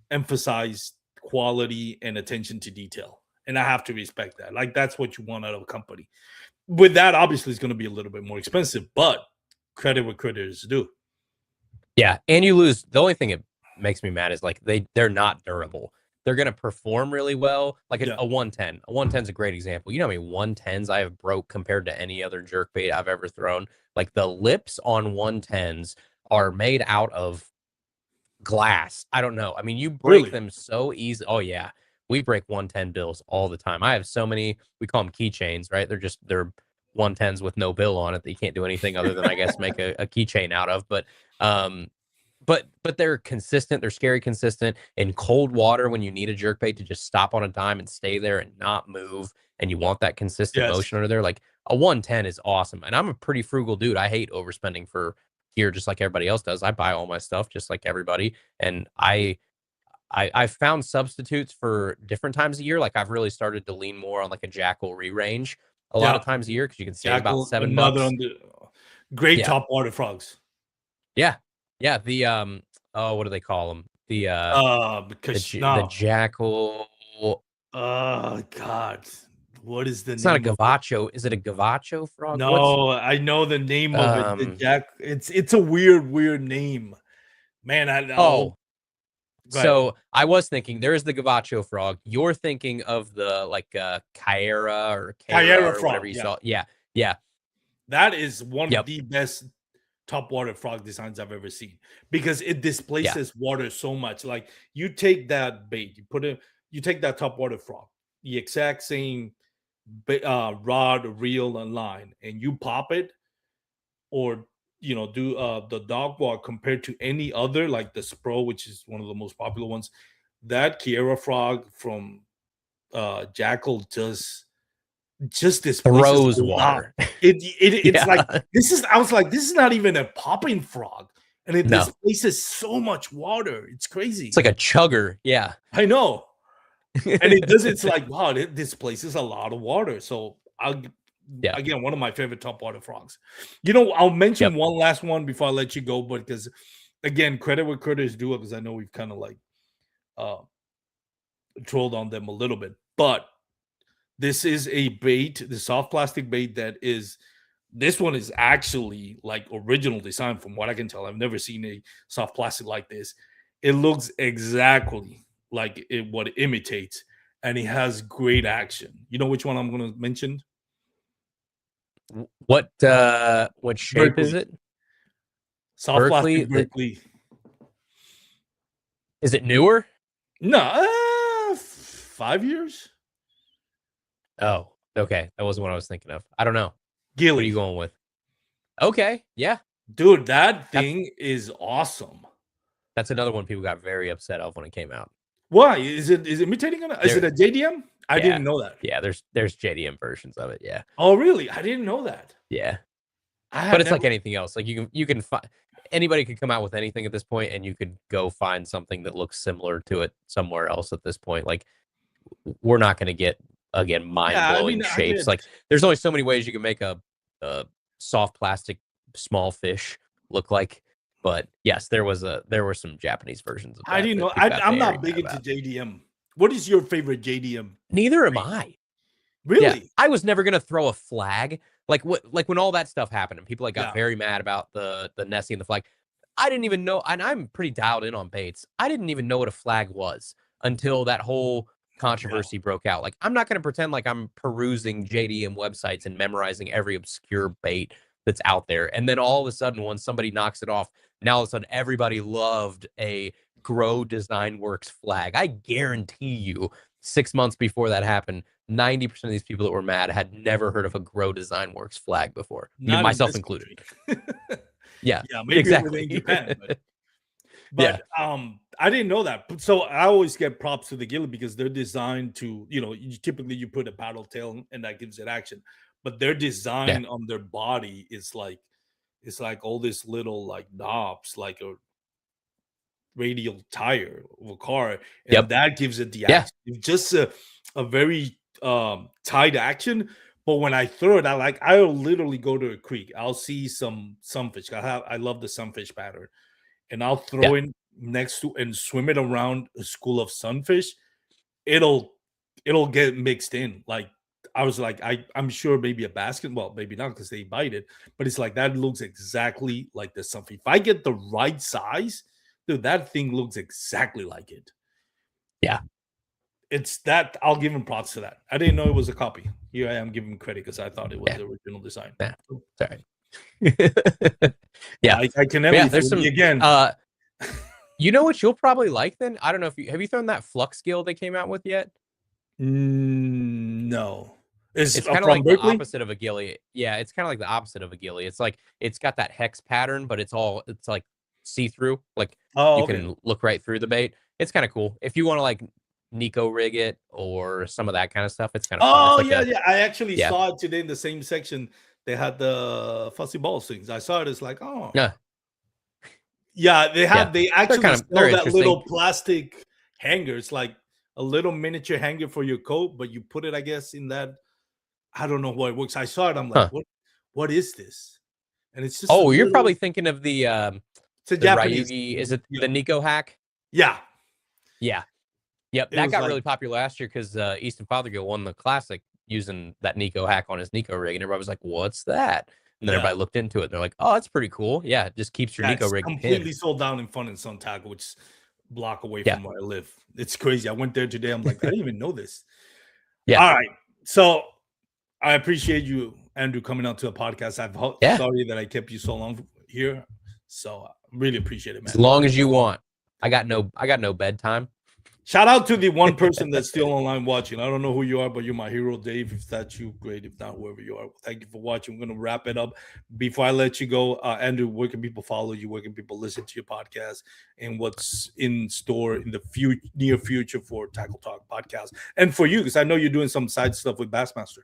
emphasize quality and attention to detail. And I have to respect that. Like that's what you want out of a company. With that, obviously, it's going to be a little bit more expensive, but credit what creditors do. Yeah, and you lose. The only thing that makes me mad is like they're not durable. They're gonna perform really well, like Yeah, a 110. A 110 is a great example. You know how many 110s I have broke compared to any other jerk bait I've ever thrown? Like the lips on 110s are made out of glass. I don't know. I mean, you break really. them so easy. Oh yeah, we break 110 bills all the time. I have so many. We call them keychains, right? They're 110s with no bill on it that you can't do anything other than I guess make a keychain out of. Um, but they're consistent. They're scary consistent in cold water when you need a jerkbait to just stop on a dime and stay there and not move, and you want that consistent Yes. motion under there. Like a 110 is awesome, and I'm a pretty frugal dude. I hate overspending for gear just like everybody else does. I buy all my stuff just like everybody, and I've found substitutes for different times a year. Like I've really started to lean more on like a Jackal re-range a lot Yeah. of times a year because you can save about Jackal, another $7. on the great Yeah, top water frogs. yeah, yeah. The oh, what do they call them? Because The now, Jackal. God, what is the It's not a name of it? gavacho. Is it a gavacho frog? What's No, I know the name of it. The um? Jack. It's a weird name, man. I know. Oh, Go ahead. so I was thinking there is the gavacho frog. You're thinking of the like Kyra or Kara Kyra or whatever frog. you Yeah, saw. Yeah, yeah, that is one of yep, the best top water frog designs I've ever seen because it yeah, displaces water so much. Like you take that bait, you take that top water frog, the exact same rod, reel, and line, and you pop it, or do the dog walk compared to any other like the Spro, which is one of the most popular ones. That Kiera frog from Jackal just displaces a throws lot. water. It's like Yeah, this is I was like, this is not even a popping frog, and it no, displaces so much water. It's it's crazy. like a chugger. Yeah, I know. And it does, it's like, wow, it displaces a lot of water. So I'll yeah, again, one of my favorite top water frogs. I'll mention yep, one last one before I let you go, but because again, credit where credit is due, because I know we've kind of like uh trolled on them a little bit. But This is a bait, the soft plastic bait that is. This one is actually like original design, from what I can tell. I've never seen a soft plastic like this. It looks exactly like what it imitates, and it has great action. You know which one I'm going to mention? What shape is Berkeley. it? Soft Berkeley. plastic Berkeley. Is it newer? No, 5 years. Oh, okay. That wasn't what I was thinking of. I don't know. Gilly. What are you going with? Okay, yeah. Dude, that thing is awesome. That's another one people got very upset of when it came out. Why? Is it imitating is it a JDM? I didn't know that. Yeah, there's JDM versions of it, yeah. Oh, really? I didn't know that. Yeah. But it's like anything else. Like you can find, anybody could come out with anything at this point, and you could go find something that looks similar to it somewhere else at this point. Like, we're not going to get, again, mind-blowing shapes. Like, there's only so many ways you can make a soft plastic small fish look like. But yes, there were some Japanese versions of that. I didn't know. I'm not big into JDM. What is your favorite JDM? Neither am I. Really? Yeah, I was never gonna throw a flag. Like when all that stuff happened and people like got very mad about the Nessie and the flag. I didn't even know, and I'm pretty dialed in on baits. I didn't even know what a flag was until that whole controversy broke out. Like, I'm not gonna pretend like I'm perusing JDM websites and memorizing every obscure bait that's out there. And then all of a sudden, when somebody knocks it off, now all of a sudden everybody loved a Grow Design Works flag. I guarantee you, 6 months before that happened, 90% of these people that were mad had never heard of a Grow Design Works flag before, myself included. Yeah, maybe exactly. in Japan, but I didn't know that. So I always get props to the Gilly because they're designed to, typically you put a paddle tail and that gives it action, but their design on their body is like, it's like all this little like knobs, like a radial tire of a car, and that gives it the action. It's just a very tight action. But when I throw it, I'll literally go to a creek. I'll see some sunfish. I love the sunfish pattern, and I'll throw it next to and swim it around a school of sunfish. It'll get mixed in. Like, I was like, I'm sure maybe a basket. Well, maybe not because they bite it, but it's like that looks exactly like the sunfish. If I get the right size, dude, that thing looks exactly like it. Yeah. It's that. I'll give him props to that. I didn't know it was a copy. Here I am giving him credit because I thought it was the original design. Yeah. Sorry. I can never. There's some again. You know what you'll probably like then? I don't know if have you thrown that flux gill they came out with yet? No. It's kind of like the opposite of a gilly. Yeah, it's kind of like the opposite of a gilly. It's like it's got that hex pattern, but it's like see-through. Like you can look right through the bait. It's kind of cool. If you want to like Nico rig it or some of that kind of stuff, it's kind of fun. It's like I actually saw it today in the same section. They had the fuzzy ball things. I saw it. It's like, oh yeah, they have they actually sell that little plastic hanger. It's like a little miniature hanger for your coat, but you put it, I guess, in that. I don't know how it works. I saw it. I'm like, what is this? And it's just you're probably thinking of the it's a Japanese. Ryugi. Is it the Nico hack? Yeah. Yep, that got really popular last year because Easton Fothergill won the classic using that Nico hack on his Nico rig, and everybody was like, "What's that?" And then everybody looked into it. And they're like, "Oh, that's pretty cool. Yeah, it just keeps your Nico rig completely sold down in Fun and Sun Tackle, which is a block away from where I live. It's crazy. I went there today. I'm like, I didn't even know this. Yeah. All right. So I appreciate you, Andrew, coming out to a podcast. I'm sorry that I kept you so long here. So I really appreciate it, man. As long as you want. I got no bedtime. Shout out to the one person that's still online watching. I don't know who you are, but you're my hero, Dave. If that's you, great. If not, whoever you are, thank you for watching. I'm going to wrap it up. Before I let you go, Andrew, where can people follow you? Where can people listen to your podcast? And what's in store in the near future for Tackle Talk podcast? And for you, because I know you're doing some side stuff with Bassmaster.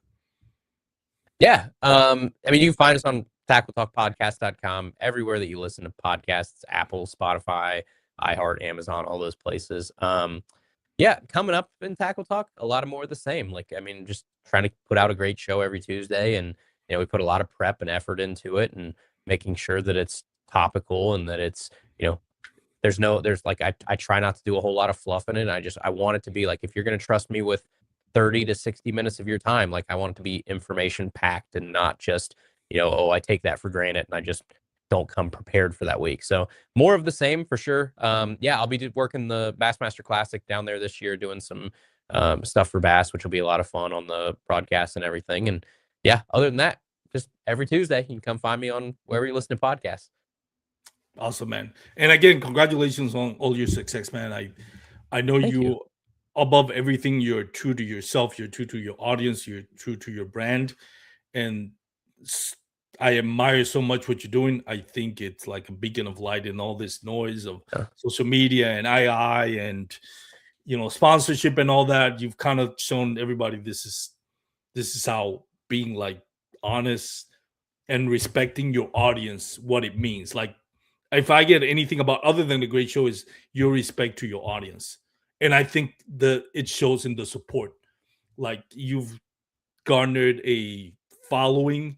Yeah. I mean, you can find us on tackletalkpodcast.com, everywhere that you listen to podcasts, Apple, Spotify, iHeart, Amazon, all those places. Coming up in Tackle Talk, a lot of more of the same. Like, I mean, just trying to put out a great show every Tuesday, and we put a lot of prep and effort into it, and making sure that it's topical and that it's I try not to do a whole lot of fluff in it. I want it to be like, if you're going to trust me with 30 to 60 minutes of your time. Like, I want it to be information packed and not just, oh, I take that for granted and I just don't come prepared for that week. So more of the same for sure. Yeah, I'll be working the Bassmaster Classic down there this year, doing some stuff for bass, which will be a lot of fun on the broadcast and everything. And yeah, other than that, just every Tuesday, you can come find me on wherever you listen to podcasts. Awesome, man. And again, congratulations on all your success, man. I know you, above everything, you're true to yourself, you're true to your audience, you're true to your brand. And I admire so much what you're doing. I think it's like a beacon of light in all this noise of social media and II and sponsorship and all that. You've kind of shown everybody this is how being like honest and respecting your audience, what it means. Like, if I get anything about other than the great show, is your respect to your audience. And I think that it shows in the support. Like, you've garnered a following,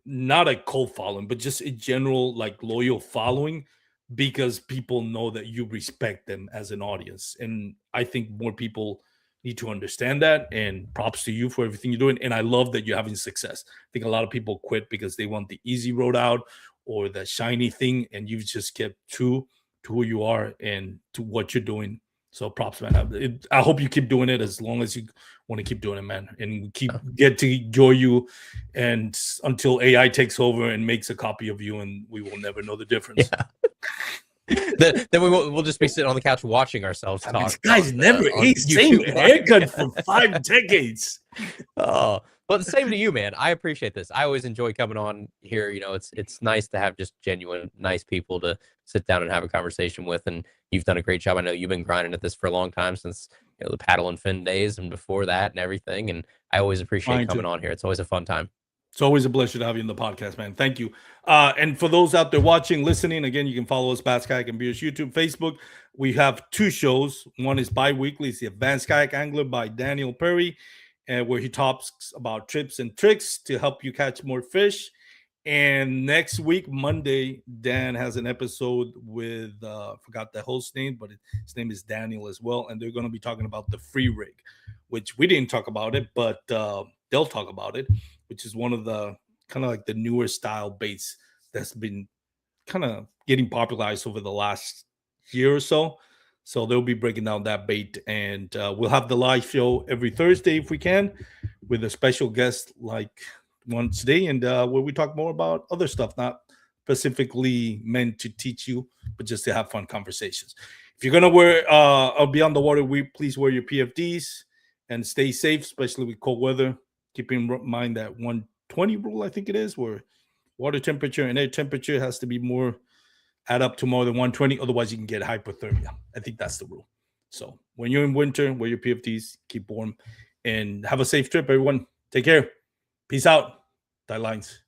not a cult following, but just a general like loyal following, because people know that you respect them as an audience. And I think more people need to understand that, and props to you for everything you're doing. And I love that you're having success. I think a lot of people quit because they want the easy road out or the shiny thing, and you've just kept true to who you are and to what you're doing. So props, man. I hope you keep doing it as long as you want to keep doing it, man, and get to enjoy you, and until AI takes over and makes a copy of you, and we will never know the difference. Yeah. then we'll just be sitting on the couch watching ourselves talk. These guys never ate same haircut for 5 decades. Oh, well, the same to you, man. I appreciate this. I always enjoy coming on here. It's nice to have just genuine, nice people to sit down and have a conversation with. And you've done a great job. I know you've been grinding at this for a long time, since the paddle and fin days and before that and everything. And I always appreciate coming on here. It's always a fun time. It's always a pleasure to have you in the podcast, man. Thank you. And for those out there watching, listening, again, you can follow us, Bass Kayak and Beers, YouTube, Facebook. We have 2 shows. One is bi-weekly. It's the Advanced Kayak Angler by Daniel Perry, where he talks about tips and tricks to help you catch more fish. And next week, Monday, Dan has an episode with, forgot the host name, but his name is Daniel as well. And they're going to be talking about the free rig, which we didn't talk about it, but they'll talk about it, which is one of the kind of like the newer style baits that's been kind of getting popularized over the last year or so. So they'll be breaking down that bait, and we'll have the live show every Thursday if we can, with a special guest like one today, and where we talk more about other stuff, not specifically meant to teach you, but just to have fun conversations. If you're gonna wear be on the water, please wear your PFDs and stay safe, especially with cold weather. Keep in mind that 120 rule, I think it is, where water temperature and air temperature has to be add up to more than 120. Otherwise, you can get hypothermia. I think that's the rule. So when you're in winter, wear your PFDs, keep warm, and have a safe trip, everyone. Take care. Peace out. Tight lines.